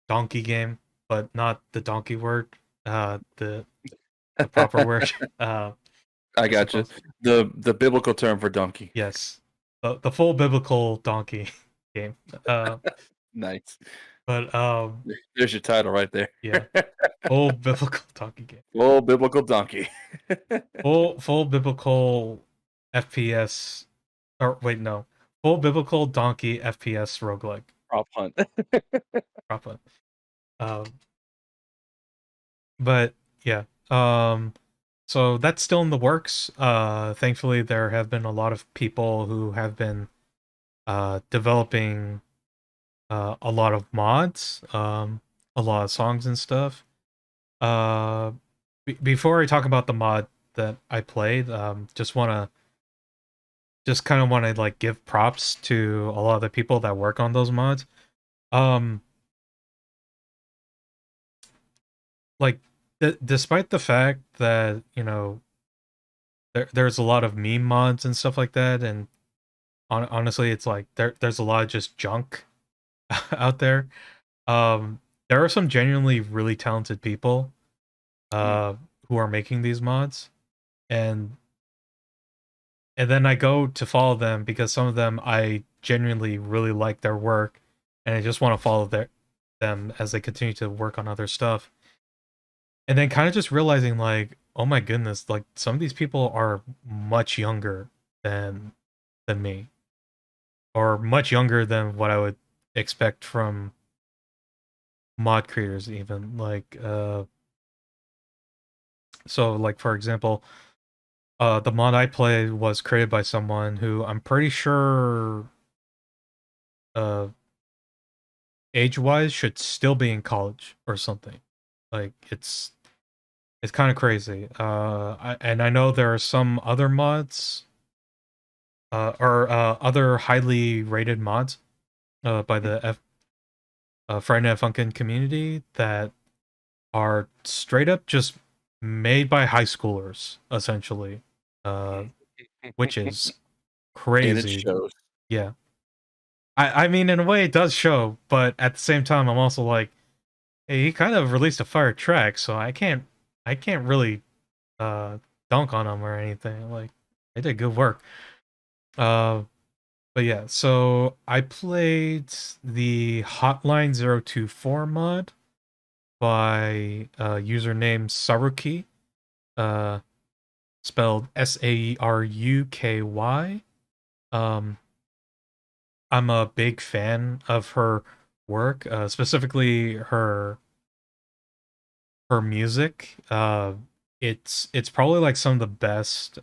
donkey game, but not the donkey word, the proper word, I I got you. suppose. The biblical term for donkey. Yes, the full biblical donkey game. Uh, Nice. but There's your title right there. yeah, full biblical donkey game. Full biblical donkey. Full biblical FPS, or wait, no, full biblical donkey FPS roguelike. Prop hunt. Proper. Um, but yeah, so that's still in the works. Thankfully, there have been a lot of people who have been developing a lot of mods, a lot of songs and stuff. Uh, Before I talk about the mod that I played, just kind of want to like give props to a lot of the people that work on those mods. Um, like despite the fact that there's a lot of meme mods and stuff like that, and honestly, it's like there's a lot of just junk out there. There are some genuinely really talented people Mm. who are making these mods, and then I go to follow them because some of them I genuinely really like their work, and I just want to follow them as they continue to work on other stuff. And then kind of just realizing like, oh my goodness, like some of these people are much younger than me, or much younger than what I would expect from mod creators even. Like So, like for example, the mod I played was created by someone who I'm pretty sure, uh, age-wise should still be in college or something. Like it's kind of crazy. And I know there are some other mods, or other highly rated mods, by the Friday Night Funkin' community that are straight up just made by high schoolers, essentially, uh, which is And it crazy. shows. Yeah, I mean, in a way, it does show, but at the same time, I'm also like, hey, he kind of released a fire track, so I can't really uh dunk on him or anything. Like, they did good work. Uh, but yeah, so I played the Hotline 024 mod by username Saruki, uh, spelled Saruky. Um, I'm a big fan of her work, specifically her music. It's probably like some of the best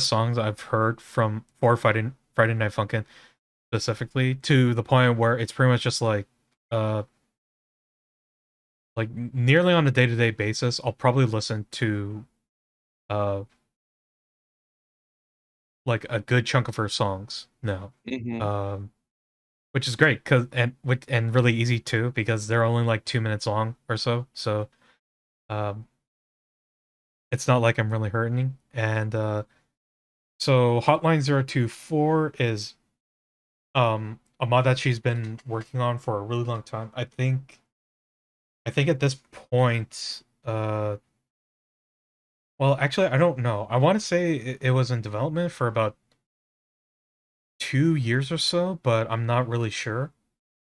songs I've heard from for Friday Night Funkin' specifically, to the point where it's pretty much just uh like nearly on a day-to-day basis I'll probably listen to uh like a good chunk of her songs now. Hmm. Um which is great, cuz and really easy too, because they're only like 2 minutes long or so. So um it's not like I'm really hurting. And so Hotline 024 is a mod that she's been working on for a really long time. I think at this point, well, actually, I don't know. I want to say it was in development for about 2 years or so, but I'm not really sure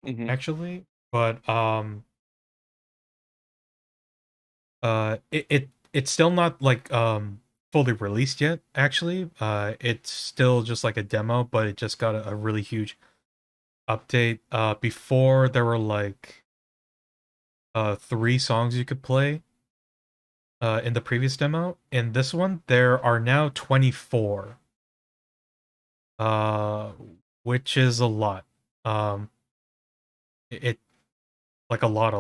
Hmm. actually. But it's still not like fully released yet. Actually, it's still just like a demo, but it just got a really huge update. Before there were like 3 songs you could play in the previous demo. In this one, there are now 24, uh, which is a lot. Um, it like a lot.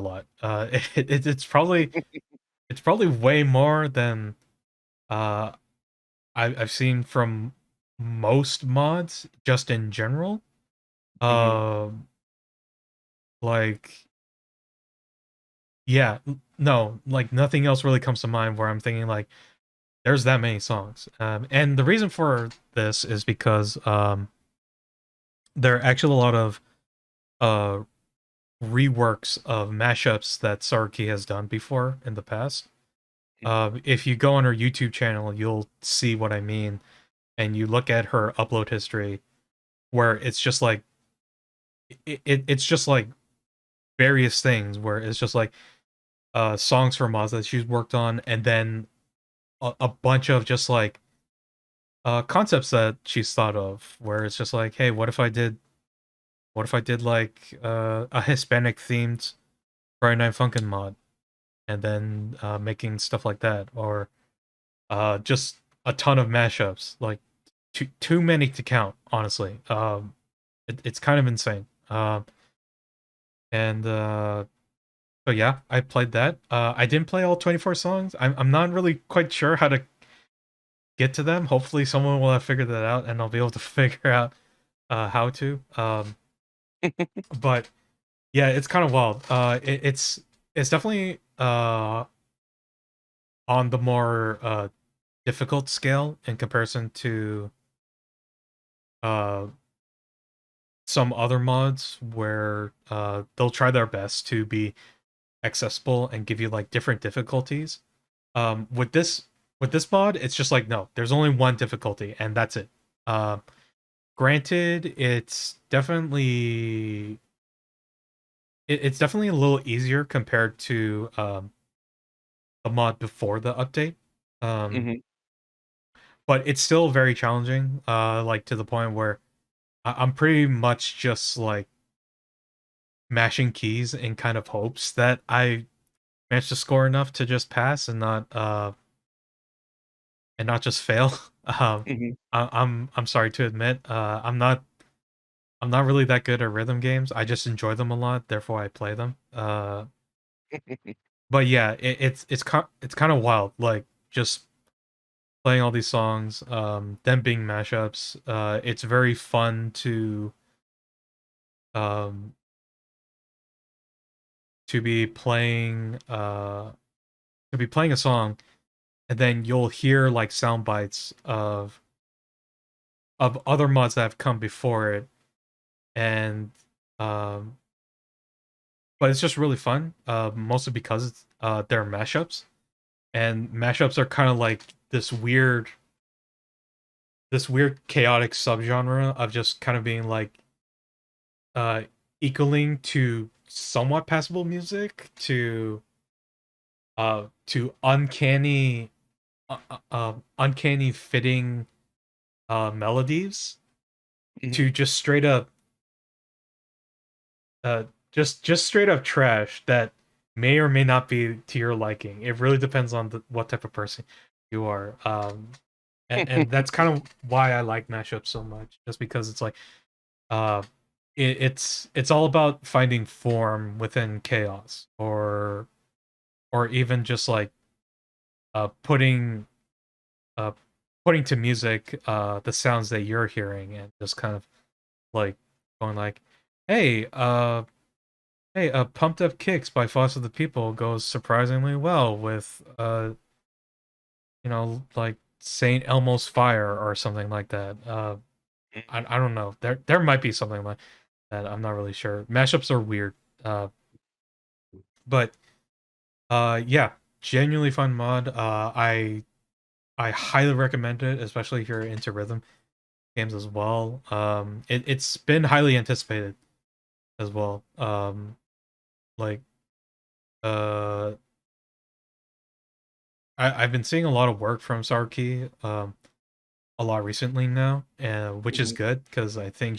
It's probably way more than uh I've seen from most mods just in general. Hmm. Um, like yeah, no, like nothing else really comes to mind where I'm thinking like there's that many songs. And the reason for this is because there are actually a lot of uh reworks of mashups that Saruki has done before in the past. If you go on her YouTube channel, you'll see what I mean, and you look at her upload history, where it's just like it's just like various things, where it's just like songs for mods that she's worked on, and then a bunch of just like concepts that she's thought of, where it's just like, hey, what if I did like a Hispanic themed Friday Night Funkin' mod, and then making stuff like that, or just a ton of mashups, like too many to count, honestly. It's kind of insane. And so yeah, I played that. I didn't play all 24 songs. I'm not really quite sure how to get to them. Hopefully, someone will have figured that out, and I'll be able to figure out how to. But yeah, it's kind of wild. It's definitely on the more difficult scale in comparison to uh some other mods, where they'll try their best to be accessible and give you like different difficulties. With this mod, it's just like, no, there's only one difficulty and that's it. Granted, it's definitely a little easier compared to the mod before the update. Um, Hmm. but it's still very challenging, like to the point where I'm pretty much just like mashing keys in kind of hopes that I managed to score enough to just pass and not just fail. Mhm. I'm sorry to admit, I'm not really that good at rhythm games. I just enjoy them a lot, therefore I play them. But yeah, it's kind of wild, like just playing all these songs, them being mashups. It's very fun um to be playing a song, and then you'll hear like sound bites of other mods that have come before it, and um but it's just really fun, mostly because they're mashups, and mashups are kind of like this weird chaotic subgenre of just kind of being like uh equaling to somewhat passable music to uncanny fitting melodies Mhm. to just straight up uh just straight up trash that may or may not be to your liking. It really depends on what type of person you are. And that's kind of why I like mashups so much, just because it's like uh it's all about finding form within chaos, or even just like uh putting uh putting to music the sounds that you're hearing, and just kind of like going like, hey, Pumped Up Kicks by Foster the People goes surprisingly well with like Saint Elmo's Fire or something like that. I don't know. There might be something like that. I'm not really sure. Mashups are weird. Uh but yeah, genuinely fun mod. I highly recommend it, especially if you're into rhythm games as well. It's been highly anticipated as well. Like uh I've been seeing a lot of work from Sarki a lot recently now, which is Mhm. good because I think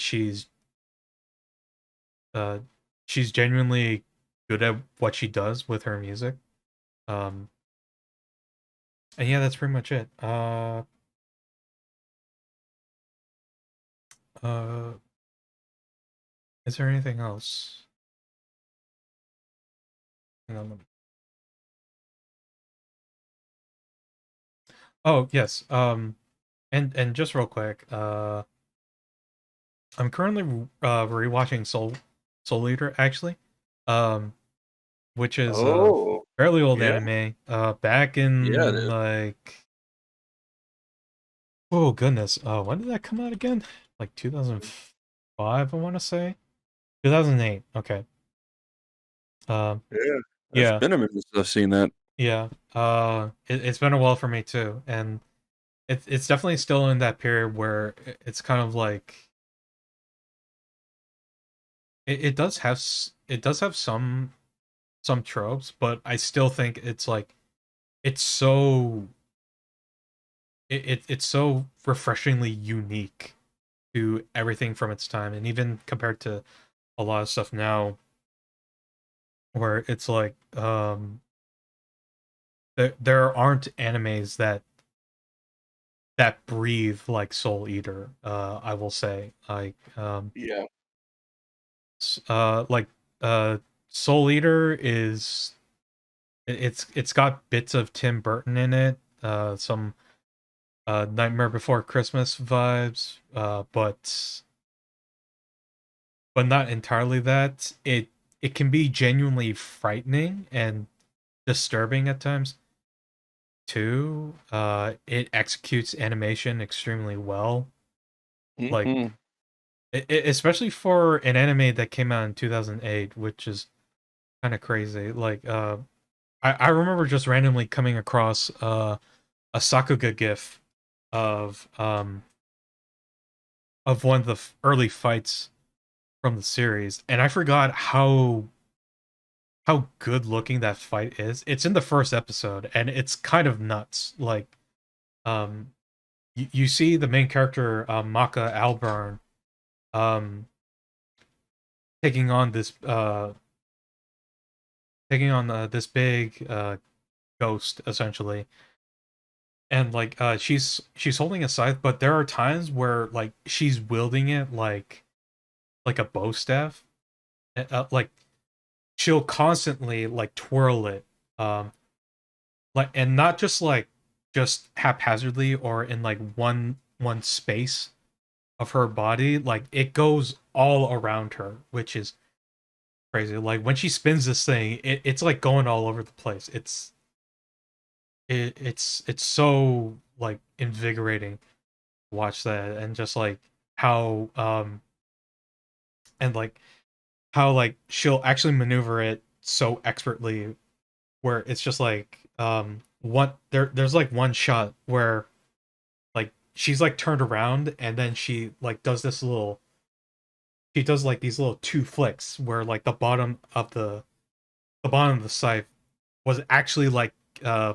uh she's genuinely good at what she does with her music. Um and yeah, that's pretty much it. Uh is there anything else? Hang on. Oh, yes. And just real quick, I'm currently rewatching Soul Eater actually. Um which is a Oh, fairly old yeah, anime. Back yeah, it in is. like, oh goodness, when did that come out again? Like 2005, I want to say. 2008. Okay. Um, Yeah, it's yeah, been a minute since I've seen that. yeah. It's been a while for me too, and it's definitely still in that period where it's kind of like it does have some tropes, but I still think it's like it's so it's so refreshingly unique to everything from its time, and even compared to a lot of stuff now, where it's like there aren't animes that breathe like Soul Eater. I will say, Yeah. like uh Soul Eater is it's got bits of Tim Burton in it, some Nightmare Before Christmas vibes, but not entirely that. It can be genuinely frightening and disturbing at times too. It executes animation extremely well. Like Mhm. especially for an anime that came out in 2008, which is kind of crazy. Like I remember just randomly coming across a Sakuga gif of um of one of the early fights from the series, and I forgot how good looking that fight is. It's in the first episode, and it's kind of nuts. Like, um, you see the main character, Maka Alburn, um, taking on this big ghost essentially, and like she's holding a scythe, but there are times where like she's wielding it like a bow staff. Like she'll constantly like twirl it, um like, and not just haphazardly or in like one space of her body. Like it goes all around her, which is crazy. Like when she spins this thing, it's like going all over the place. It's so like invigorating to watch that, and just like how and like how like she'll actually maneuver it so expertly, where it's just like one there's like one shot where like she's like turned around, and then she does like these little two flicks where like the bottom of the scythe was actually like uh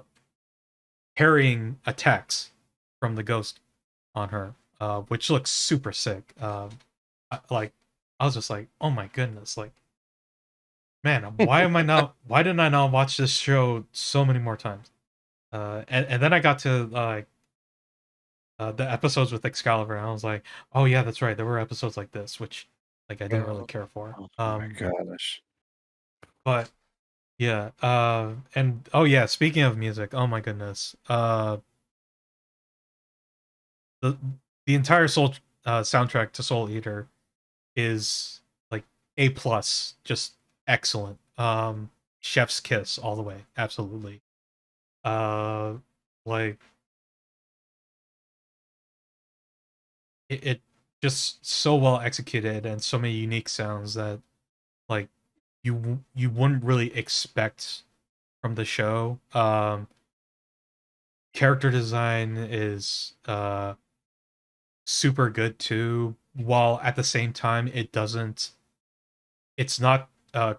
parrying attacks from the ghost on her, which looks super sick. Like I was just like, oh my goodness, like man, why didn't I not watch this show so many more times? And then I got to the episodes with Excalibur, and I was like, oh yeah, that's right, there were episodes like this, which like I didn't really Oh, care for. oh my gosh. But yeah, and oh yeah, speaking of music, oh my goodness, the the entire Soul soundtrack to Soul Eater is like A plus, just excellent. Chef's kiss all the way, absolutely. Uh, like it just so well executed, and so many unique sounds that like you wouldn't really expect from the show. Character design is super good too, while at the same time it's not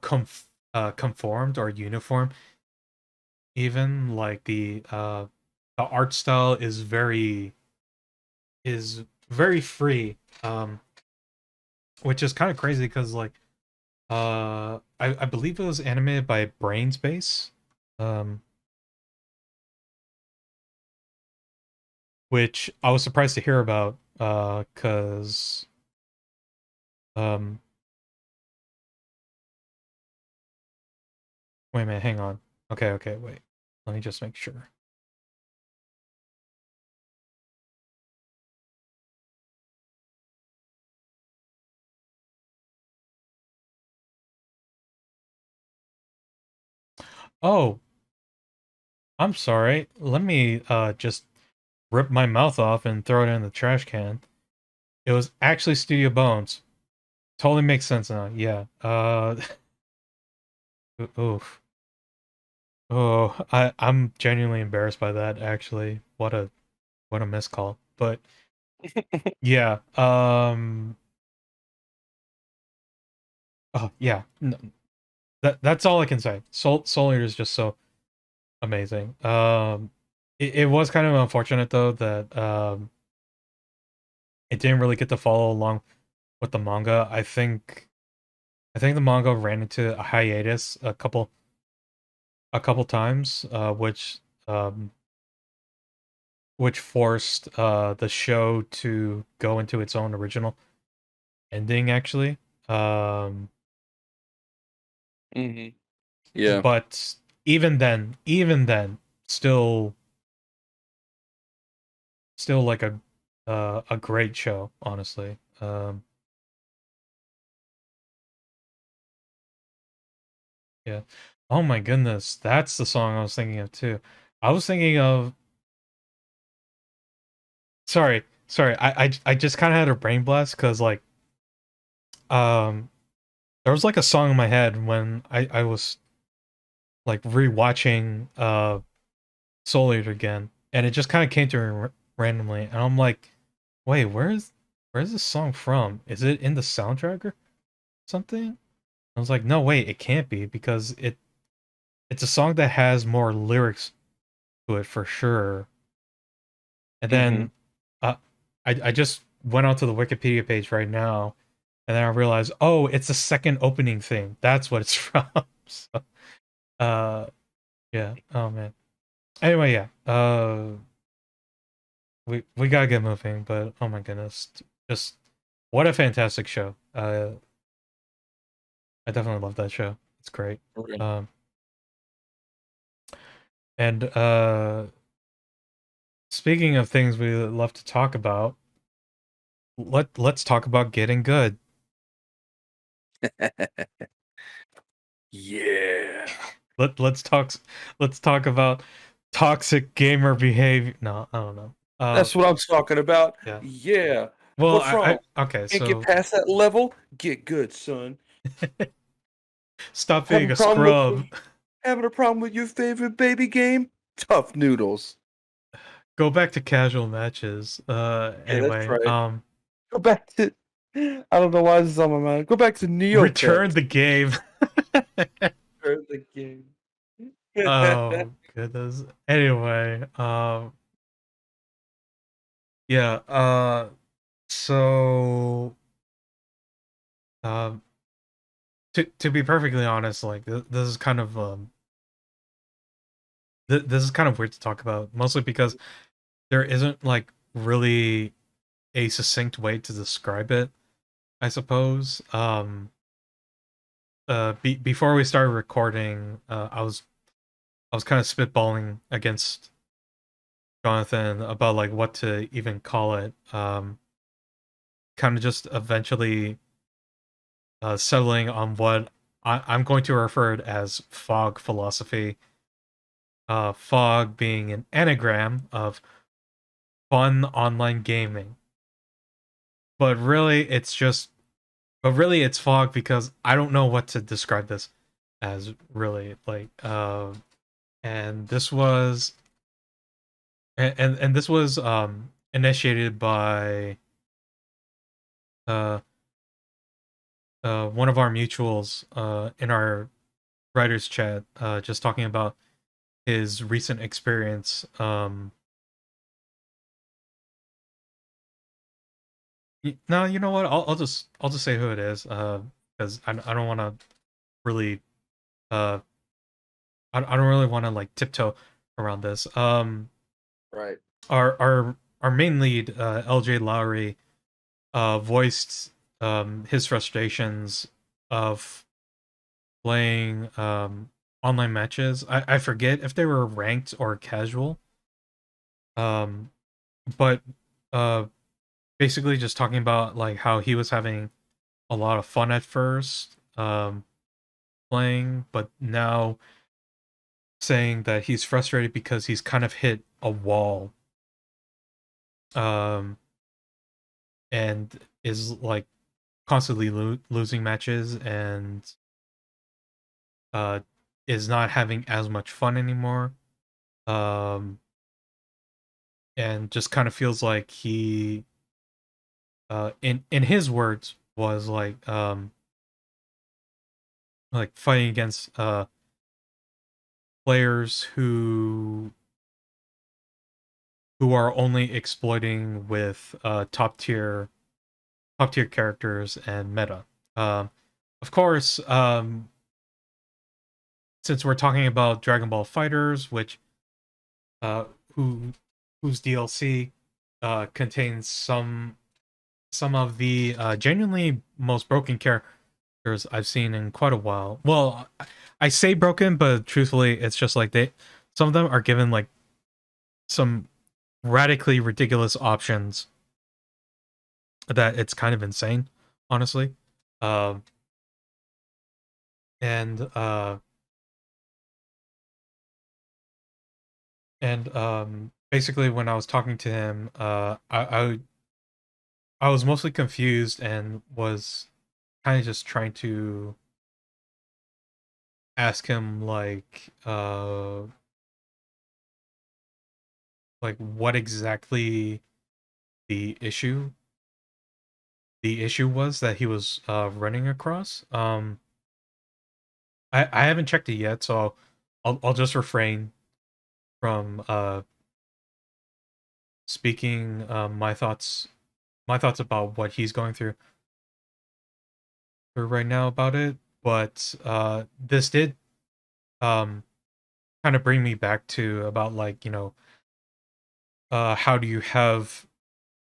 conformed or uniform. Even like the art style is very free, which is kind of crazy because like I believe it was animated by Brains Base, um which I was surprised to hear about, cuz um wait a minute, hang on. Okay, wait. Let me just make sure. Oh, I'm sorry. Let me just rip my mouth off and throw it in the trash can. It was actually Studio Bones. Totally makes sense now. Yeah. Oof. Oh, I'm genuinely embarrassed by that actually. What a miscall. But yeah, oh yeah. That's all I can say. Soul Eater is just so amazing. It was kind of unfortunate though that it didn't really get to follow along with the manga. I think the manga ran into a hiatus a couple times, um which forced the show to go into its own original ending actually. Um Hmm. Yeah. but even then, still like a great show, honestly. Yeah. Oh my goodness, that's the song I was thinking of too. I was thinking of sorry, I just kind of had a brain blast because like um there was like a song in my head when I was like rewatching Soul Eater again, and it just kind of came to me randomly, and I'm like, wait, where's this song from? Is it in the soundtrack or something? I was like, no, wait, it can't be because it's a song that has more lyrics to it for sure. And Hmm. then uh, I just went onto the Wikipedia page right now, and then I realized, oh, it's the second opening thing. That's what it's from. So, uh, yeah. Oh man. Anyway, yeah. We gotta get moving, but oh my goodness, just what a fantastic show. I definitely love that show. It's great. Okay. Um, and speaking of things we love to talk about, let's talk about getting good. Yeah. Let's talk about toxic gamer behavior. No, I don't know. That's what I'm talking about. Yeah. Yeah. Well, We're from. okay, Can't get so past that level? Get good, son. stop being Having a a problem with scrub. having a problem with your favorite baby game? Tough noodles. Go back to casual matches. Yeah, that's Anyway, right. Go back to I don't know why this is on my mind. Go back to return Neopets. the game. Or the game. Oh goodness. Anyway, yeah, so um to be perfectly honest, like this is kind of this is kind of weird to talk about, mostly because there isn't like really a succinct way to describe it, I suppose. Before we started recording, I was kind of spitballing against Jonathan about like what to even call it. Kind of just eventually settling on what I'm going to refer it as fog philosophy. Fog being an anagram of fun online gaming, but really it's fog because I don't know what to describe this as really like. And this was and this was initiated by uh one of our mutuals in our writers chat, just talking about his recent experience. No, you know what? I'll just say who it is, because I don't want to really uh I don't really want to like tiptoe around this. Right. Our main lead, LJ Lowry, voiced his frustrations of playing online matches. I forget if they were ranked or casual. Um, but uh, basically just talking about like how he was having a lot of fun at first, playing, but now saying that he's frustrated because he's kind of hit a wall, um, and is like constantly losing matches and uh, is not having as much fun anymore. Um, and just kind of feels like he in his words was like fighting against players who are only exploiting with top tier characters and meta. Of course, since we're talking about Dragon Ball Fighters, which uh who whose DLC contains some of the genuinely most broken characters I've seen in quite a while. Well, I say broken, but truthfully, it's just like some of them are given like some radically ridiculous options that it's kind of insane, honestly. Um, and basically, when I was talking to him, I was mostly confused and was kind of just trying to ask him like what exactly the issue the issue was that he was running across. I haven't checked it yet, so I'll just refrain from speaking my thoughts about what he's going through. through right now about it, but this did um kind of bring me back to about like, how do you have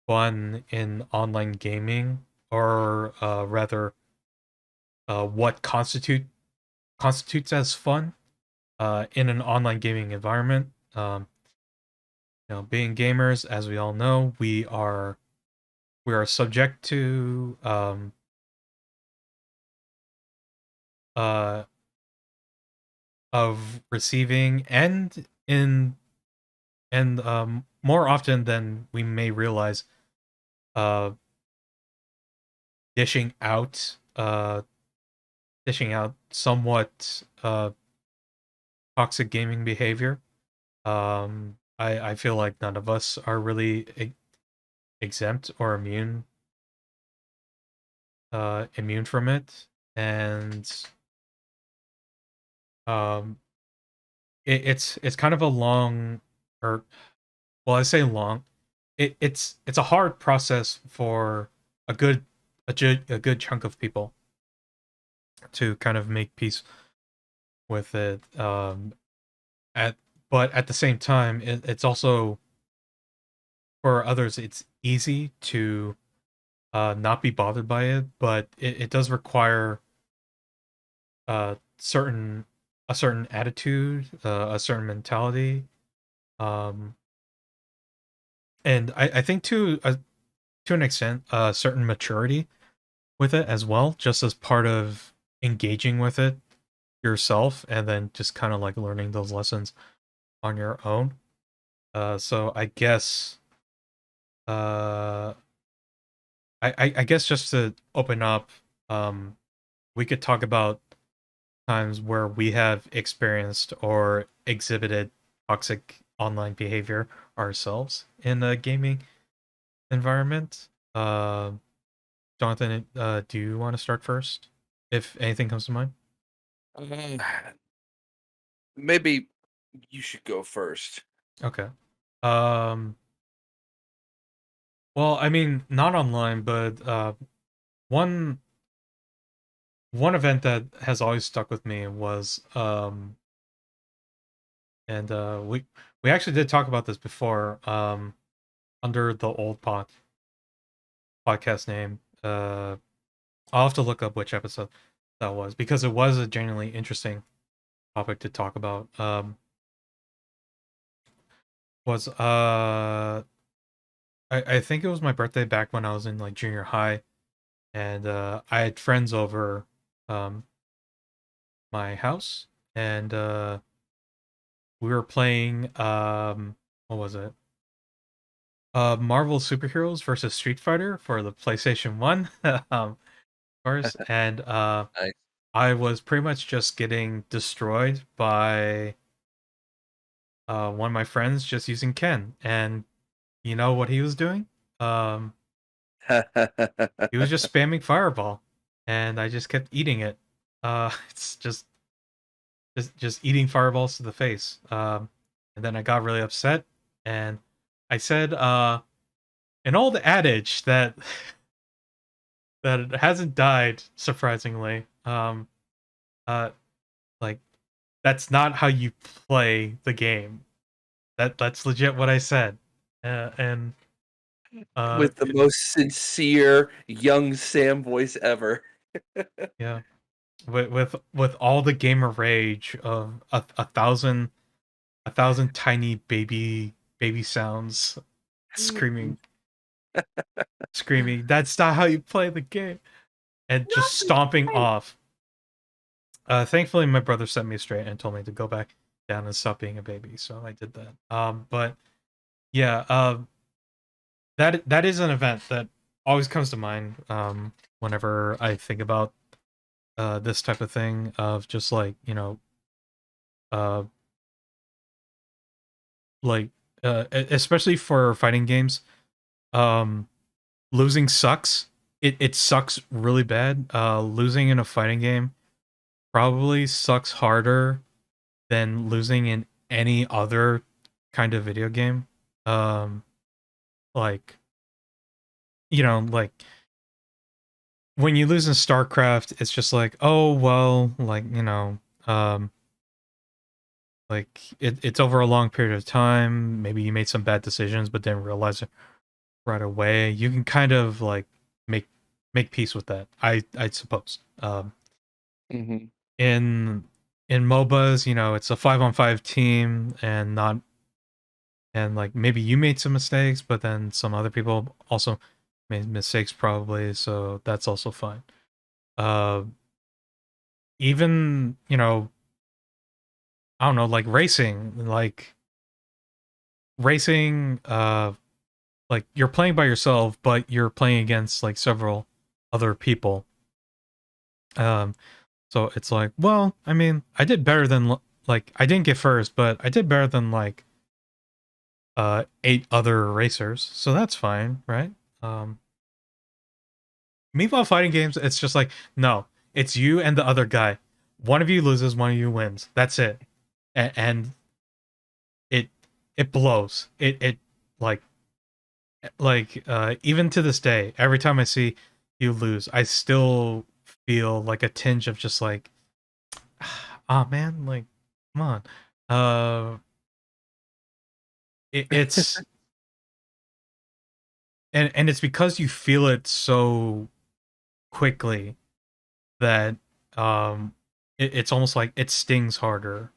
fun in online gaming, or rather, what constitutes as fun in an online gaming environment. Being gamers, as we all know, we are subject to uh, of receiving and more often than we may realize, uh, dishing out dishing out somewhat toxic gaming behavior. I feel like none of us are really exempt or immune from it, and um, it's kind of a long, or well, I say long. It's a hard process for a good a good chunk of people to kind of make peace with it. At But at the same time, it's also, for others, it's easy to not be bothered by it, but it does require certain a certain attitude, a certain mentality, um, and I think to an extent, a certain maturity with it as well, just as part of engaging with it yourself, and then just kind of like learning those lessons on your own. So I guess, uh, I guess just to open up, um, we could talk about times where we have experienced or exhibited toxic online behavior ourselves in a gaming environment. Jonathan, do you want to start first, if anything comes to mind? Um, Maybe you should go first. Okay. Um, well, I mean, not online, but one one event that has always stuck with me was, and we actually did talk about this before, under the old podcast name. I'll have to look up which episode that was, because it was a genuinely interesting topic to talk about. Was I think it was my birthday back when I was in like junior high, and I had friends over um my house, and we were playing, what was it? Marvel Superheroes versus Street Fighter for the PlayStation 1. Of course, and Nice. I was pretty much just getting destroyed by one of my friends just using Ken, and you know what he was doing? Um, he was just spamming Fireball, and I just kept eating it. It's just eating fireballs to the face. And then I got really upset, and I said an old adage that that it hasn't died, surprisingly. Uh, like, that's not how you play the game. That's legit what I said. And uh, With the most sincere young Sam voice ever. yeah, with all the gamer rage of a thousand tiny baby sounds, screaming, screaming. That's not how you play the game, and just stomping off. Thankfully, my brother set me straight and told me to go back down and stop being a baby, so I did that. But yeah, that is an event that always comes to mind, whenever I think about this type of thing, of just like, uh like especially for fighting games, um losing sucks. It sucks really bad. Losing in a fighting game probably sucks harder than losing in any other kind of video game. Um like, like, when you lose in StarCraft, it's just like, oh well, like um, like it's over a long period of time. Maybe you made some bad decisions, but didn't realize it right away. You can kind of like make make peace with that. I suppose. Hmm. In MOBAs, it's a 5-on-5 team, and like maybe you made some mistakes, but then some other people also made mistakes probably, so that's also fine. Uh, even I don't know, like racing, like you're playing by yourself, but you're playing against like several other people. Um, so it's like, well, I mean, I did better than like I didn't get first, but I did better than like 8 other racers, so that's fine, right? Um, Meanwhile, fighting games, it's just like, no, it's you and the other guy. One of you loses, one of you wins. That's it, and it it blows. It like even to this day, every time I see you lose, I still feel like a tinge of just like, ah, man, like, come on. Uh, it's and it's because you feel it so quickly that it's almost like it stings harder.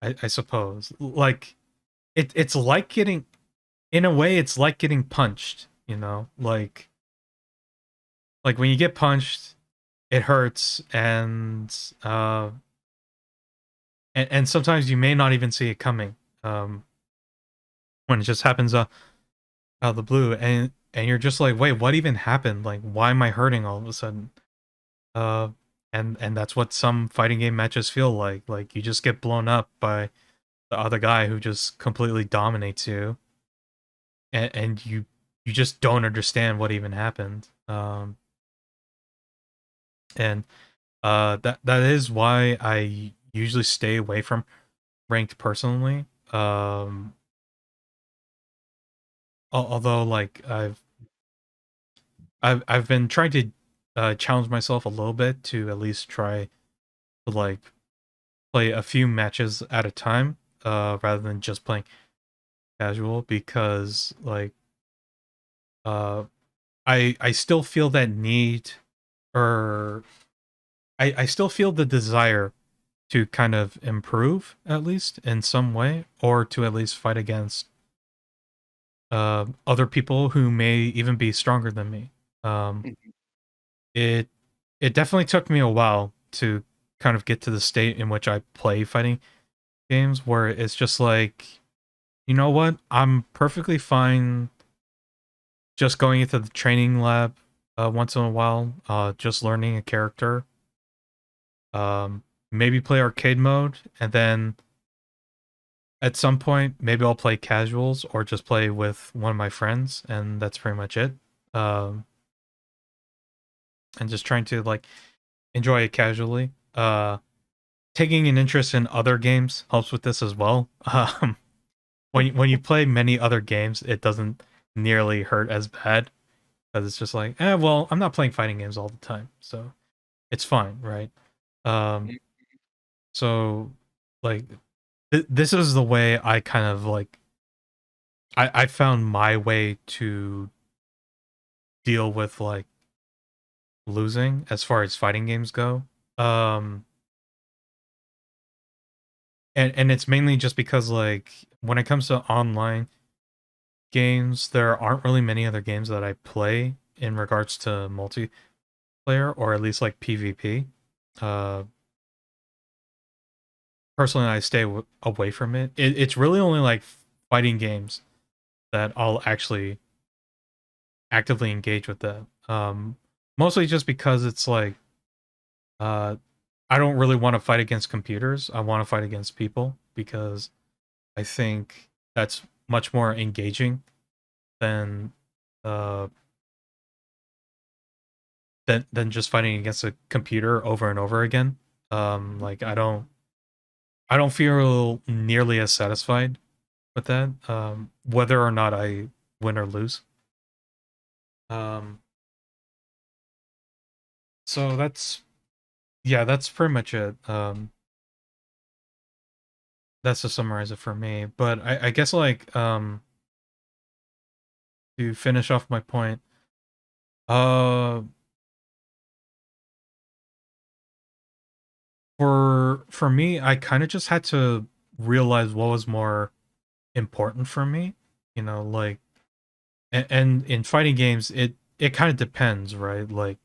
I suppose. Like it's like getting in a way it's like getting punched, like when you get punched, it hurts, and sometimes you may not even see it coming. Um when it just happens out of the blue, and you're just like, wait, what even happened? Like, why am I hurting all of a sudden? Uh and that's what some fighting game matches feel like. Like you just get blown up by the other guy who just completely dominates you, and you just don't understand what even happened. And that is why I usually stay away from ranked personally. Although like I've been trying to challenge myself a little bit to at least try to like play a few matches at a time, rather than just playing casual, because like uh I still feel that need, or I still feel the desire to kind of improve at least in some way, or to at least fight against other people who may even be stronger than me. Um, it it definitely took me a while to kind of get to the state in which I play fighting games where it's just like, you know what, I'm perfectly fine just going into the training lab once in a while, just learning a character, maybe play arcade mode, and then at some point maybe I'll play casuals or just play with one of my friends, and that's pretty much it. Um, and just trying to like enjoy it casually. Taking an interest in other games helps with this as well. When you play many other games, it doesn't nearly hurt as bad, because it's just like, well, I'm not playing fighting games all the time, so it's fine, right? Um, so like this is the way I kind of like I found my way to deal with like losing as far as fighting games go. Um, and it's mainly just because like when it comes to online games, there aren't really many other games that I play in regards to multiplayer, or at least like PvP. Uh, Personally, I stay away from it. It's really only like fighting games that I'll actually actively engage with that. Mostly just because it's like uh, I don't really want to fight against computers. I want to fight against people, because I think that's much more engaging than uh than just fighting against a computer over and over again. Like I don't feel nearly as satisfied with that. Whether or not I win or lose. Um, So that's pretty much it. That's to summarize it for me. But I guess like to finish off my point, uh for me, I kind of just had to realize what was more important for me, like and in fighting games it kind of depends, right? Like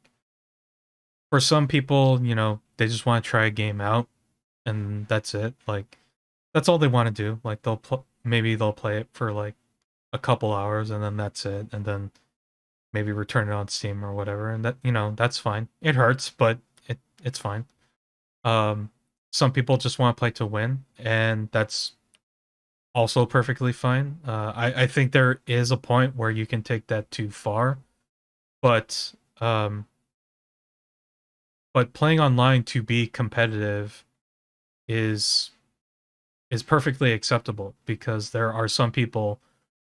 for some people, they just want to try a game out and that's it. Like that's all they want to do. Like maybe they'll play it for like a couple hours and then that's it, and then maybe return it on Steam or whatever, and that's fine. It hurts, but it's fine. Um, some people just want to play to win, and that's also perfectly fine. I think there is a point where you can take that too far, but um, but playing online to be competitive is is perfectly acceptable because there are some people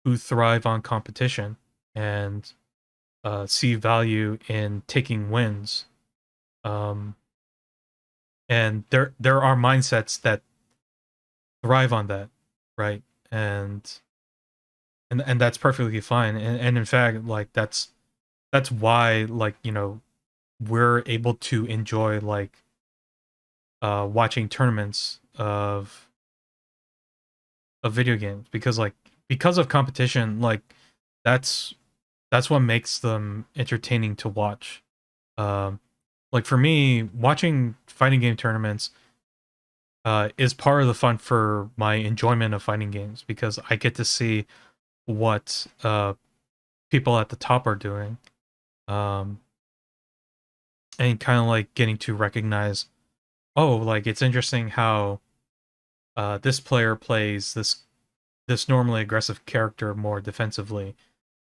who thrive on competition and see value in taking wins. Um, and there are mindsets that thrive on that, right? And that's perfectly fine. And in fact, like that's why, like, we're able to enjoy like watching tournaments of video games, because because of competition, like that's that's what makes them entertaining to watch. Um, like for me, watching fighting game tournaments is part of the fun for my enjoyment of fighting games, because I get to see what people at the top are doing, um, and kind of like getting to recognize, oh, like it's interesting how this player plays this normally aggressive character more defensively,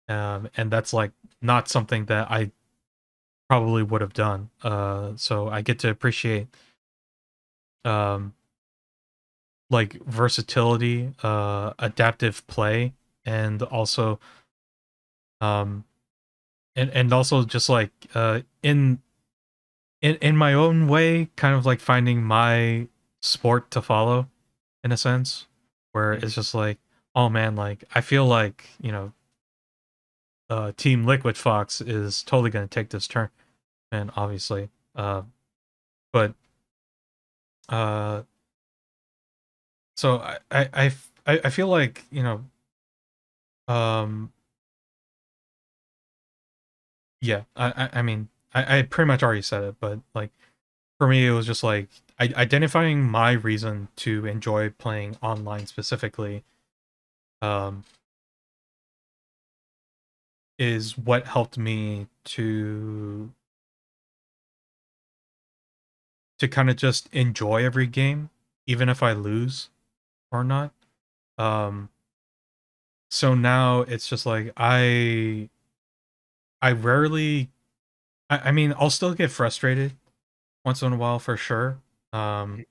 and that's like not something that I probably would have done. So I get to appreciate um, like versatility, adaptive play, and also um, and also just like in my own way, kind of like finding my sport to follow in a sense, where Mhm. it's just like, oh man, like I feel like Team Liquid Fox is totally going to take this turn, and obviously, but uh, so I feel like um yeah, I mean I pretty much already said it, but like for me it was just like identifying my reason to enjoy playing online specifically um is what helped me to kind of just enjoy every game, even if I lose or not. Um, so now it's just like I rarely, I mean, I'll still get frustrated once in a while for sure. Um,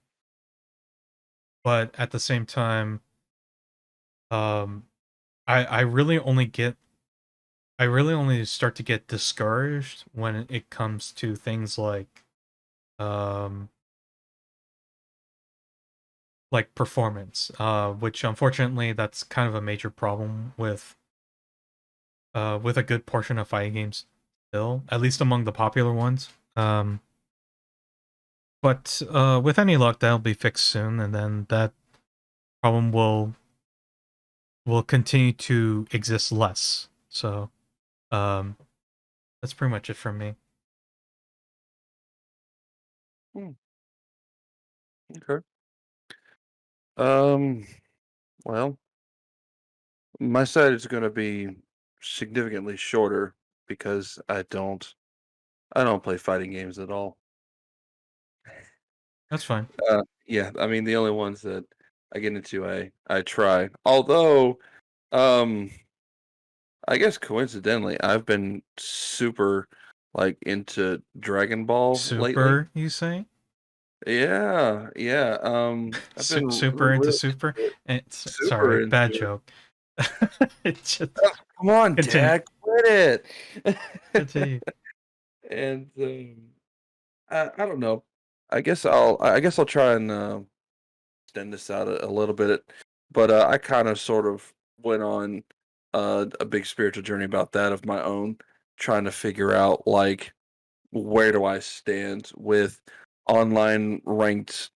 but at the same time, um, I really only get, I really only start to get discouraged when it comes to things um, like performance, which unfortunately that's kind of a major problem with a good portion of fighting games still, at least among the popular ones. But with any luck, that'll be fixed soon, and then that problem will continue to exist less. So um, that's pretty much it from me. Hmm, okay. Um, well, my side is going to be significantly shorter because I don't play fighting games at all. That's fine. Yeah, I mean the only ones that I get into, I try. Although, um, I guess coincidentally, I've been super like into Dragon Ball lately. Super, you say? Yeah, yeah. I've been Super into really super? into it, Sorry, super bad into it. joke. It just Oh, come on, continue. Dad, quit it. Continue. And I don't know. I guess I'll try and extend this out a little bit, but I kind of sort of went on a big spiritual journey about that of my own, trying to figure out like where do I stand with online ranked,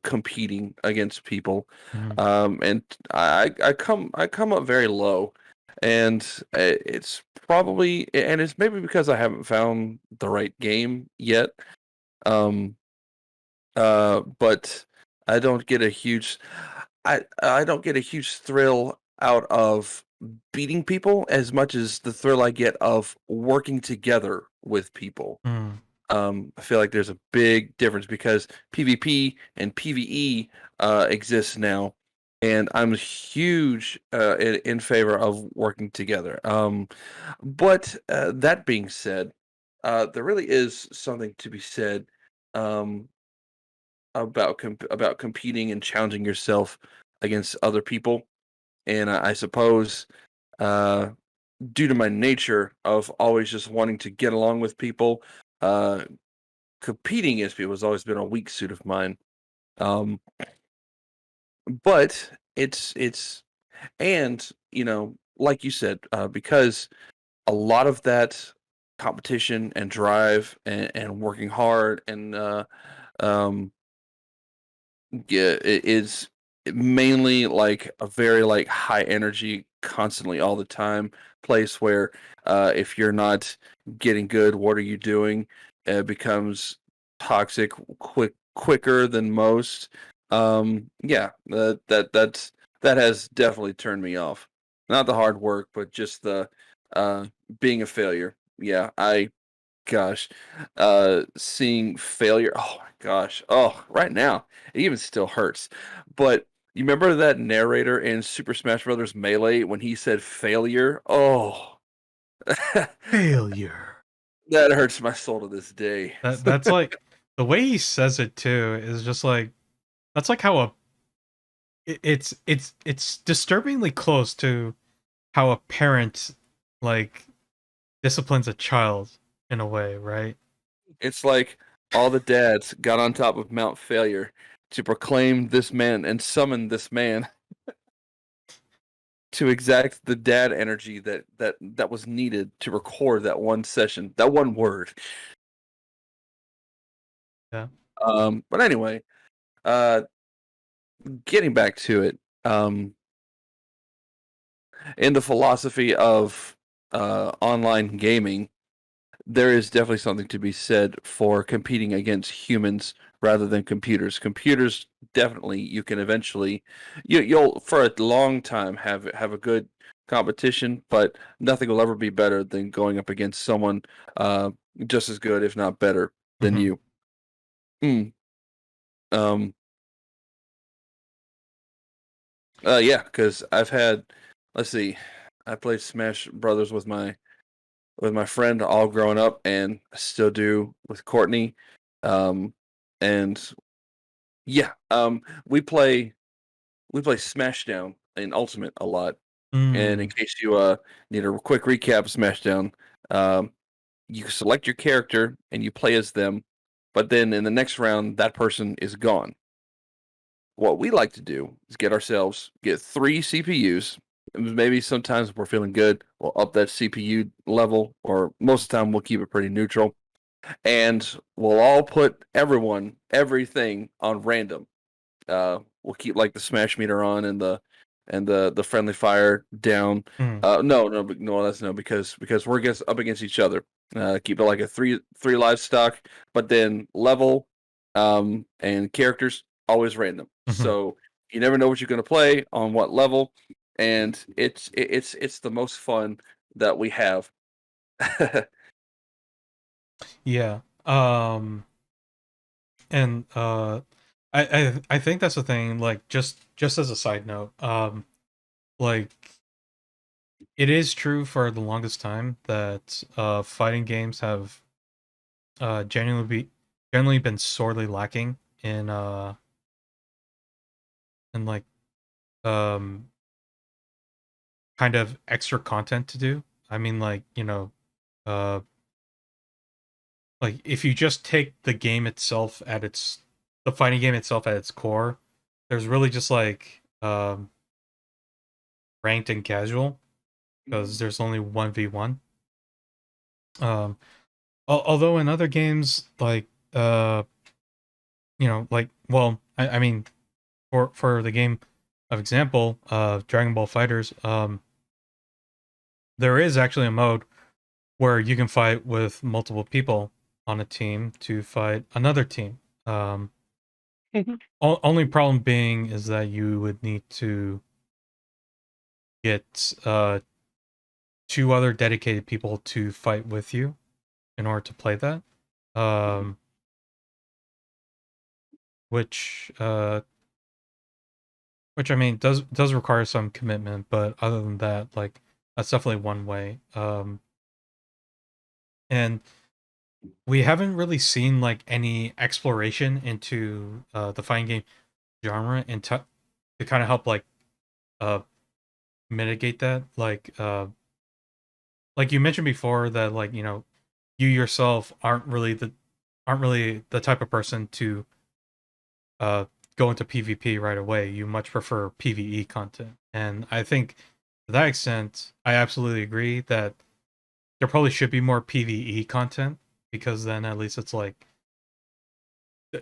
competing against people, Mhm. and I come up very low, and it's probably and it's maybe because I haven't found the right game yet. Um, but I don't get a huge I don't get a huge thrill out of beating people as much as the thrill I get of working together with people. Mm. I feel like there's a big difference because PvP and PvE exists now, and I'm huge in favor of working together. But that being said, there really is something to be said um, about competing and challenging yourself against other people. And I suppose uh, due to my nature of always just wanting to get along with people, uh, competing against people has always been a weak suit of mine. Um, but it's and like you said, because a lot of that competition and drive and working hard and um, yeah, it is mainly like a very like high energy, constantly all the time place where if you're not getting good, what are you doing? It becomes toxic quicker than most. Yeah, that has definitely turned me off. Not the hard work, but just the uh being a failure. Yeah, gosh, seeing failure. Oh my gosh. Oh, right now it even still hurts. But you remember that narrator in Super Smash Brothers Melee when he said failure? Oh, that Failure. hurts my soul to this day. That's like the way he says it too is just like that's like how it's disturbingly close to how a parent like disciplines a child in a way, right? It's like all the dads got on top of Mount Failure to proclaim this man and summon this man to exact the dad energy that was needed to record that one session, that one word. Yeah. But anyway, uh, getting back to it, in the philosophy of online gaming, there is definitely something to be said for competing against humans rather than computers. Computers definitely you can eventually you'll for a long time have a good competition, but nothing will ever be better than going up against someone uh, just as good, if not better, than Mhm. you. Mm. Um, yeah, because I've had, let's see, I played Smash Brothers with my friend all growing up, and I still do with Courtney. Um, and yeah, we play Smashdown in Ultimate a lot. And in Mm. case you need a quick recap of Smashdown, um, you select your character and you play as them, but then in the next round that person is gone. What we like to do is get 3 CPUs. And maybe sometimes we're feeling good, we'll up that CPU level, or most of the time we'll keep it pretty neutral. And we'll all put everything on random. We'll keep like the smash meter on and the friendly fire down. Mm. No, that's no because we're up against each other. Keep it like a three livestock, but then level and characters always random. Mhm. So you never know what you're gonna play on what level, and it's the most fun that we have. Yeah. And I think that's the thing, like just as a side note, like it is true for the longest time that fighting games have generally been sorely lacking in like um kind of extra content to do. I mean, like, uh like if you just take the game itself at its the fighting game itself at its core, there's really just like ranked and casual because Mhm. there's only 1v1. Um although in other games like like well I mean for the game of example, Dragon Ball Fighters, there is actually a mode where you can fight with multiple people on a team to fight another team. Um, only problem being is that you would need to get two other dedicated people to fight with you in order to play that. Mhm. Um, which which I mean does require some commitment, but other than that, like that's definitely one way. And we haven't really seen like any exploration into the fighting game genre and to kind of help uh mitigate that, like you mentioned before that, like, you yourself aren't really the type of person to uh go into PvP right away. You much prefer PvE content, and I think to that extent I absolutely agree that there probably should be more PvE content, because then at least it's like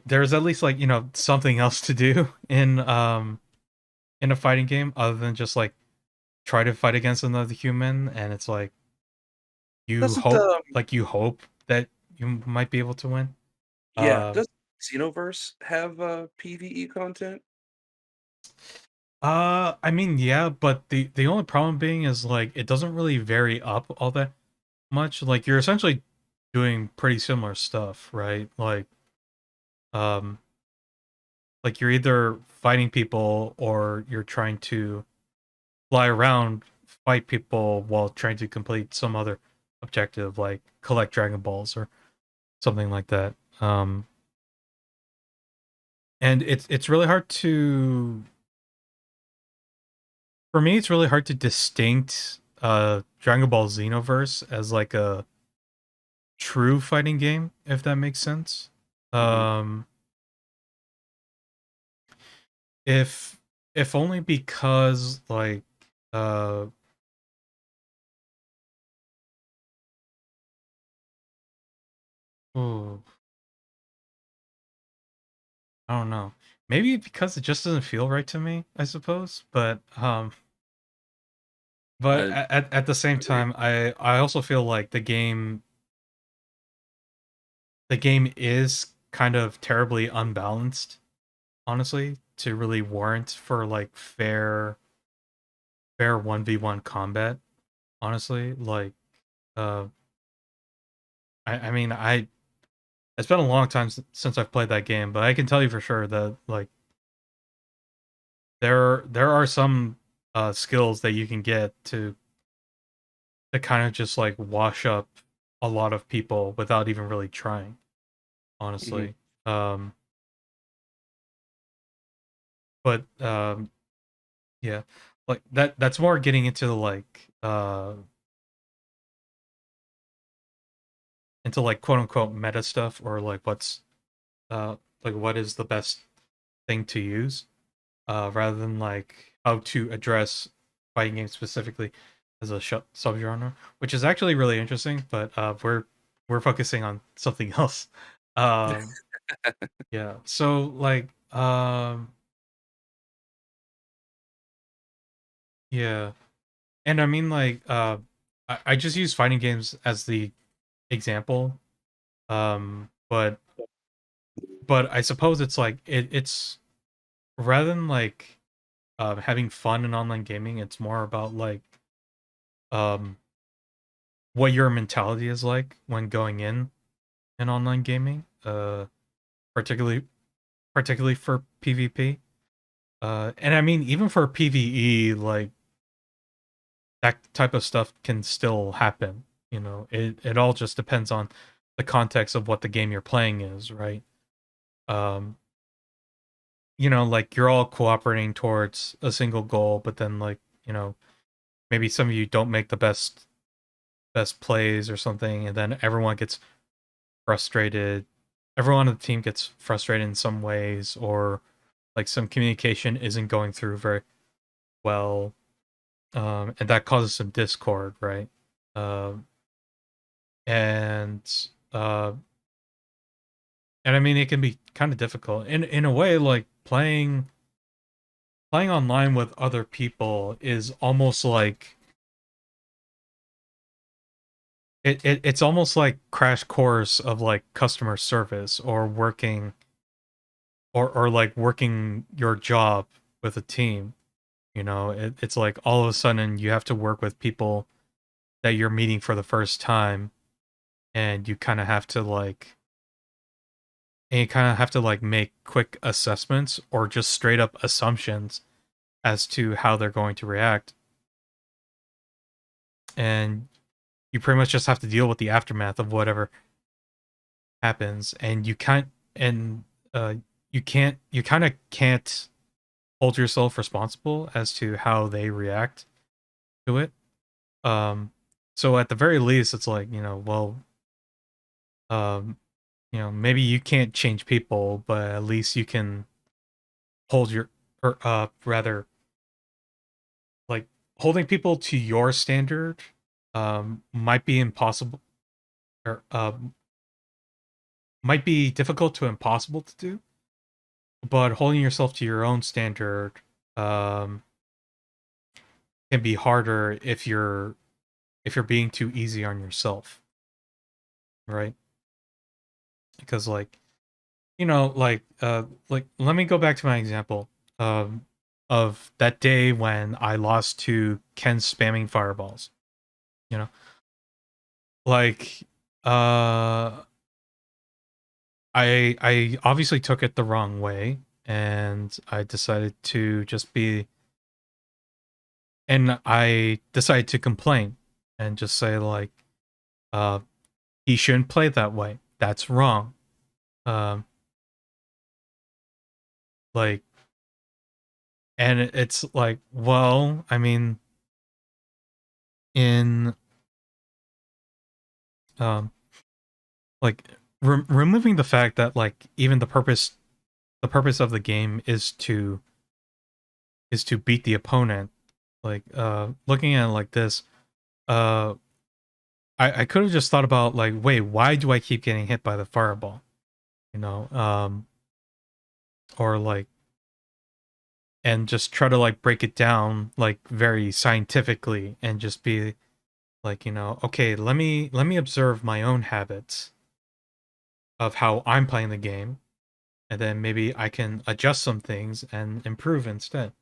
there's at least, like, something else to do in a fighting game other than just like try to fight against another human, and it's like Doesn't you hope that you might be able to win. yeah, Um does Xenoverse have PvE content? I mean, yeah, but the only problem being is like it doesn't really vary up all that much. Like you're essentially doing pretty similar stuff, right? Um like you're either fighting people or you're trying to fly around, fight people while trying to complete some other objective, like collect Dragon Balls or something like that. And it's really hard to for me it's really hard to distinct Dragon Ball Xenoverse as like a true fighting game, if that makes sense. Mhm. Um if if only because uh ooh, I don't know. Maybe because it just doesn't feel right to me, I suppose. But I at the same agree. time, I also feel like the game is kind of terribly unbalanced, honestly, to really warrant for like fair 1v1 combat, honestly. Like uh I mean it's been a long time since I've played that game, but I can tell you for sure that like there are some skills that you can get to kind of just like wash up a lot of people without even really trying, Mhm. honestly. Um but yeah, like that's more getting into like quote unquote meta stuff, or like like what is the best thing to use, rather than like how to address fighting games specifically as a subgenre, which is actually really interesting. But we're focusing on something else. Um, yeah. So yeah, and I mean I just use fighting games as the example. But I suppose it's like it's rather than like having fun in online gaming, it's more about like um what your mentality is like when going in online gaming, particularly particularly for PvP. And I mean even for PvE, like that type of stuff can still happen. It all just depends on the context of what the game you're playing is, right? Um, like you're all cooperating towards a single goal, but then like, maybe some of you don't make the best plays or something, and then everyone gets frustrated. Everyone on the team gets frustrated in some ways, or like some communication isn't going through very well, and that causes some discord, right? Um, and uh, and I mean, it can be kind of difficult in a way. Like playing online with other people is almost like it's almost like crash course of like customer service or working or like working your job with a team. You know, it's like all of a sudden you have to work with people that you're meeting for the first time, and you kind of have to like make quick assessments or just straight up assumptions as to how they're going to react, and you pretty much just have to deal with the aftermath of whatever happens, and you can't and uh you kind of can't hold yourself responsible as to how they react to it. um so at the very least, it's like, well, um maybe you can't change people, but at least you can hold your or rather, like, holding people to your standard might be impossible, or might be difficult to impossible to do, but holding yourself to your own standard um can be harder if you're being too easy on yourself, right? Because like let me go back to my example of that day when I lost to Ken spamming fireballs. You know, like uh I obviously took it the wrong way, and I decided to complain and just say like, uh he shouldn't play that way. That's wrong. Um like it's like, well, I mean, in um like removing the fact that like even the purpose of the game is to beat the opponent, like looking at it like this, uh I could have just thought about like, wait, why do I keep getting hit by the fireball? You know, or like, and just try to like break it down like very scientifically and just be like, okay, let me observe my own habits of how I'm playing the game, and then maybe I can adjust some things and improve instead.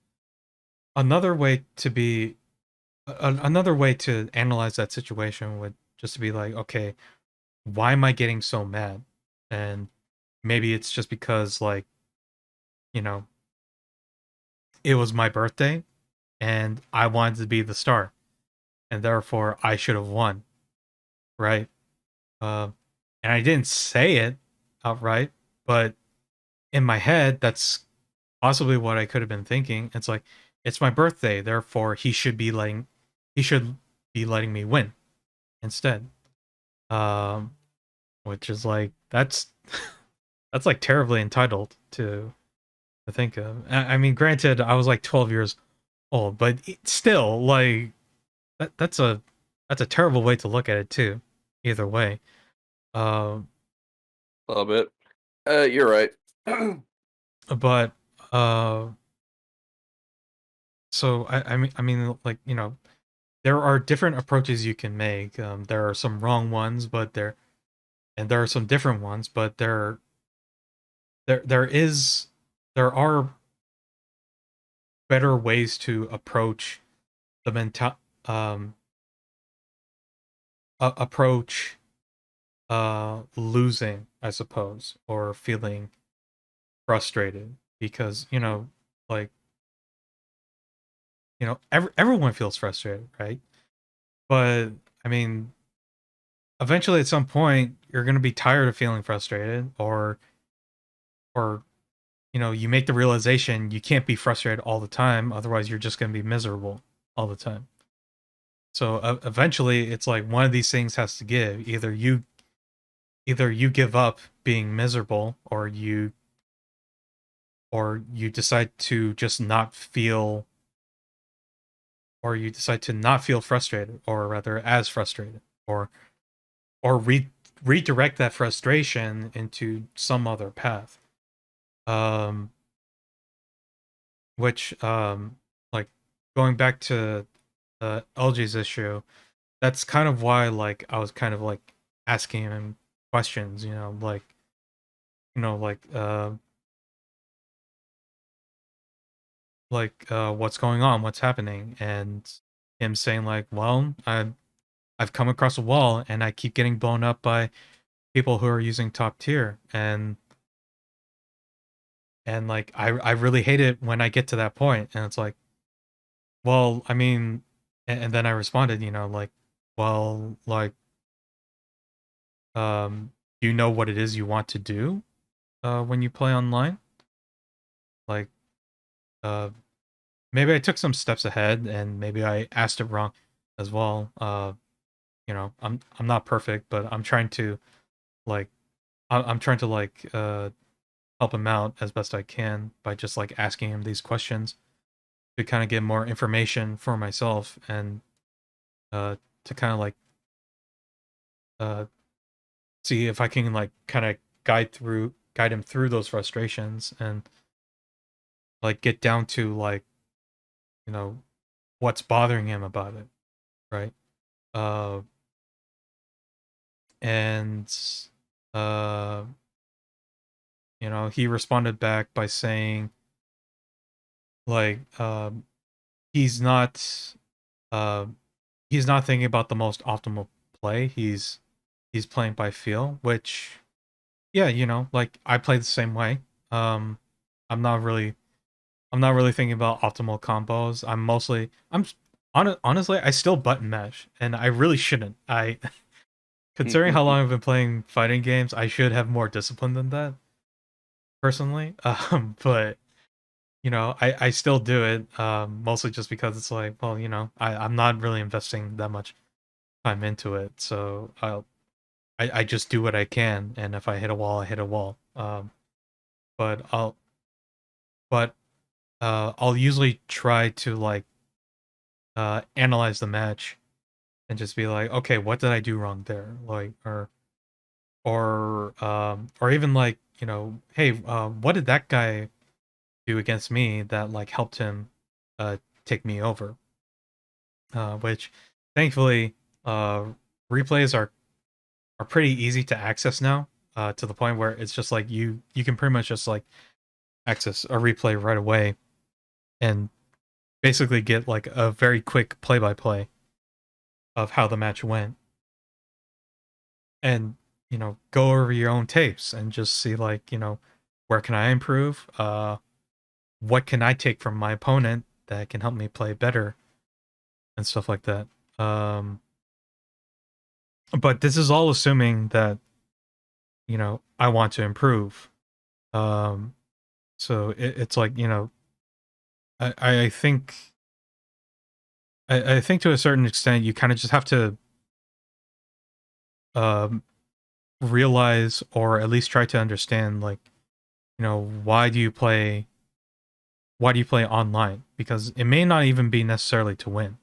Another way to be Another way to analyze that situation would just to be like, okay, why am I getting so mad? And maybe it's just because like, you know, it was my birthday and I wanted to be the star, and therefore I should have won, right? Uh, and I didn't say it outright, but in my head, that's possibly what I could have been thinking. It's like, it's my birthday, therefore he should be letting me win instead. Um, which is like, that's like terribly entitled to think of. I mean, granted, I was like 12 years old, but still, like that's a terrible way to look at it too. Either way, um, A little bit. You're right. but uh, so I mean, like, there are different approaches you can make. There are some wrong ones, and there are some different ones, but there is there are better ways to approach the mental um approach losing, I suppose, or feeling frustrated, because like, everyone feels frustrated, right? But I mean, eventually at some point you're going to be tired of feeling frustrated, or you make the realization you can't be frustrated all the time, otherwise you're just going to be miserable all the time. So eventually it's like one of these things has to give. Either either you give up being miserable, or you decide to just not feel, or you decide to not feel frustrated, or rather as frustrated, or redirect that frustration into some other path. Um, which like going back to LG's issue, that's kind of why like I was kind of like asking him questions, like what's going on, what's happening, and him saying like, well, I've come across a wall and I keep getting blown up by people who are using top tier, and like I really hate it when I get to that point, and it's like, well, I mean, and then I responded, like, well, like, do you know what it is you want to do when you play online? Like, uh, maybe I took some steps ahead, and maybe I asked it wrong as well. I'm not perfect, but I'm trying to like I'm trying to like help him out as best I can by just like asking him these questions to kind of get more information for myself, and uh to kind of like uh see if I can like kind of guide him through those frustrations, and like get down to like, you know what's bothering him about it, right? uh and uh he responded back by saying like, he's not uh he's not thinking about the most optimal play. He's playing by feel, which, yeah, like I play the same way. um i'm not really I'm not really thinking about optimal combos. Honestly, I still button mash, and I really shouldn't. I Considering how long I've been playing fighting games, I should have more discipline than that, personally. But I still do it, mostly just because it's like, well, I'm not really investing that much time into it, so I just do what I can, and if I hit a wall, I hit a wall. But but I'll usually try to like analyze the match and just be like, okay, what did I do wrong there? Like, or even like, hey, what did that guy do against me that like helped him take me over? Which thankfully, uh replays are pretty easy to access now, to the point where it's just like you can pretty much just like access a replay right away and basically get like a very quick play by play of how the match went, and go over your own tapes and just see like, where can I improve, what can I take from my opponent that can help me play better, and stuff like that. But this is all assuming that I want to improve. um so it's like, I think I think to a certain extent you kind of just have to um realize, or at least try to understand, like, why do you play online? Because it may not even be necessarily to win.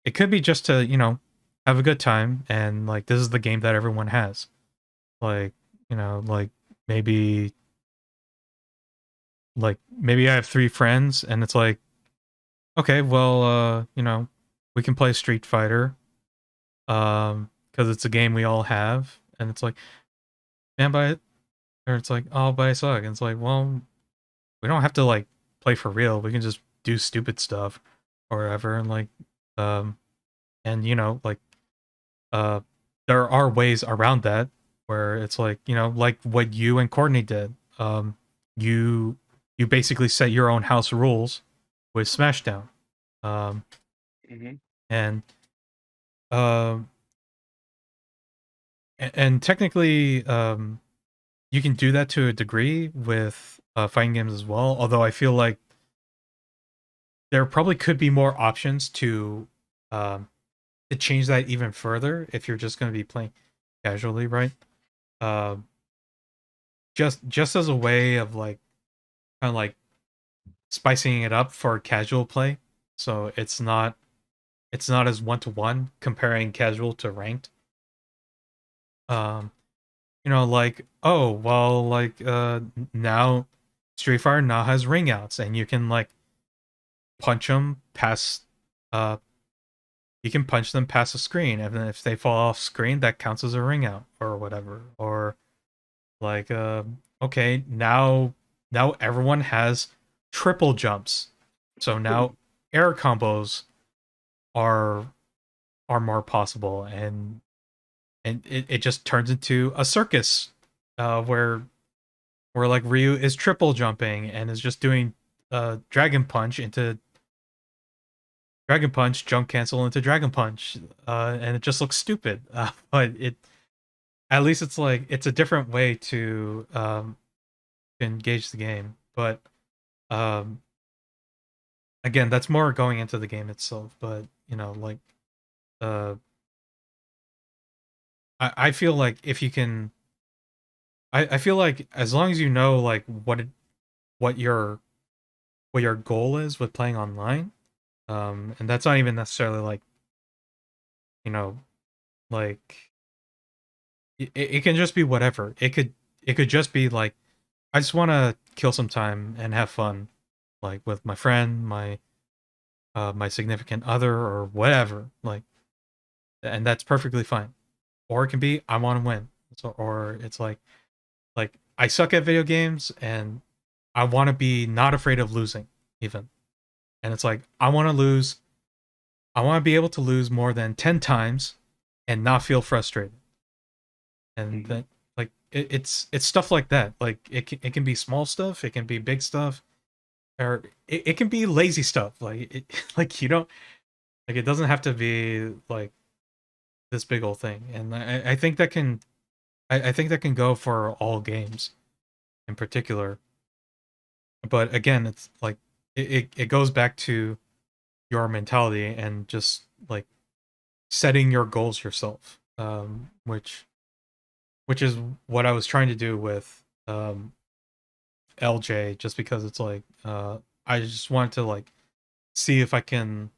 It could be just to, have a good time, and like this is the game that everyone has. Like, like maybe maybe I have three friends, and it's like, okay, well, we can play Street Fighter, because it's a game we all have, and it's like, man, or it's like, oh, but I suck, and it's like, well, we don't have to like play for real. We can just do stupid stuff or whatever, and like, um, and like, uh, there are ways around that where it's like, like what you and Courtney did. You you basically set your own house rules with Smashdown, um, Hmm. and um, and technically, you can do that to a degree with fighting games as well. Although I feel like there probably could be more options um, to change that even further if you're just going to be playing casually, right? uh, just as a way of like kind of like spicing it up for casual play. So it's not as one to one comparing casual to ranked. Um, like, oh well, like now Street Fighter now has ring outs, and you can like punch them past uh you can punch them past the screen, and then if they fall off screen, that counts as a ring out or whatever. Or like, okay, now everyone has triple jumps, so now air combos are more possible, and it just turns into a circus, where like Ryu is triple jumping and is just doing Dragon Punch into Dragon Punch, jump cancel into Dragon Punch, and it just looks stupid. But it at least it's like it's a different way to engage the game. But um, again, that's more going into the game itself. But like uh, I feel like if you can, I feel like as long as you know like what your what your goal is with playing online, and that's not even necessarily like you know like it can just be whatever. It could just be like I just want to kill some time and have fun, like with my friend, my significant other, or whatever. Like, and that's perfectly fine. Or it can be I want to win. So, or it's like I suck at video games and I want to be not afraid of losing, even. And it's like I want to lose. I want to be able to lose more than 10 times and not feel frustrated. And Mhm. that like it's stuff like that. Like it can be small stuff, it can be big stuff, or it can be lazy stuff. Like like you don't like it doesn't have to be like this big old thing. And I think that can I think that can go for all games in particular. But again, it's like it goes back to your mentality and just like setting your goals yourself. Which is what I was trying to do with LJ, just because it's like I just wanted to like see if I can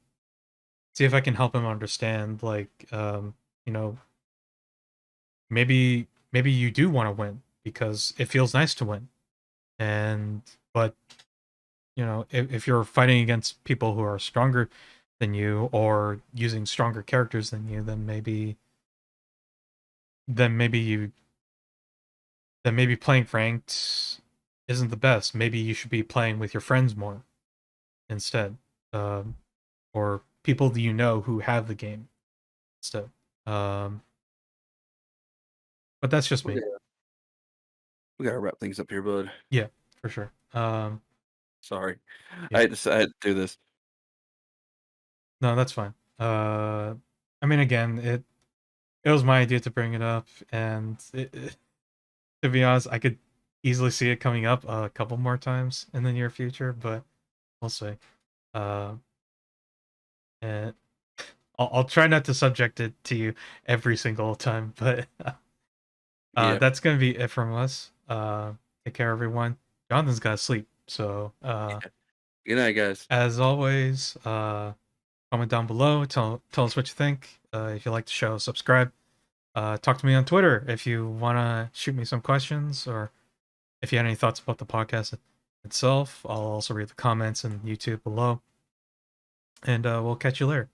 help him understand like you know maybe you do want to win because it feels nice to win, and but if you're fighting against people who are stronger than you or using stronger characters than you, then maybe you then maybe playing ranked isn't the best. Maybe you should be playing with your friends more instead, um, or people that you know who have the game instead. Um, but that's just We me. gotta, we gotta wrap things up here, bud. Yeah, for sure. Sorry, Yeah, I had to do this. no, that's fine. I mean, again, it was my idea to bring it up, and to be honest, I could easily see it coming up a couple more times in the near future, but we'll see. Uh, and I'll try not to subject it to you every single time, but Yeah. that's gonna be it from us. Take care, everyone. Jonathan's got to sleep, so Good night, guys. as always, comment down below. Tell us what you think. If you like the show, subscribe. Talk to me on Twitter if you want to shoot me some questions, or if you had any thoughts about the podcast itself. I'll also read the comments on YouTube below, and we'll catch you later.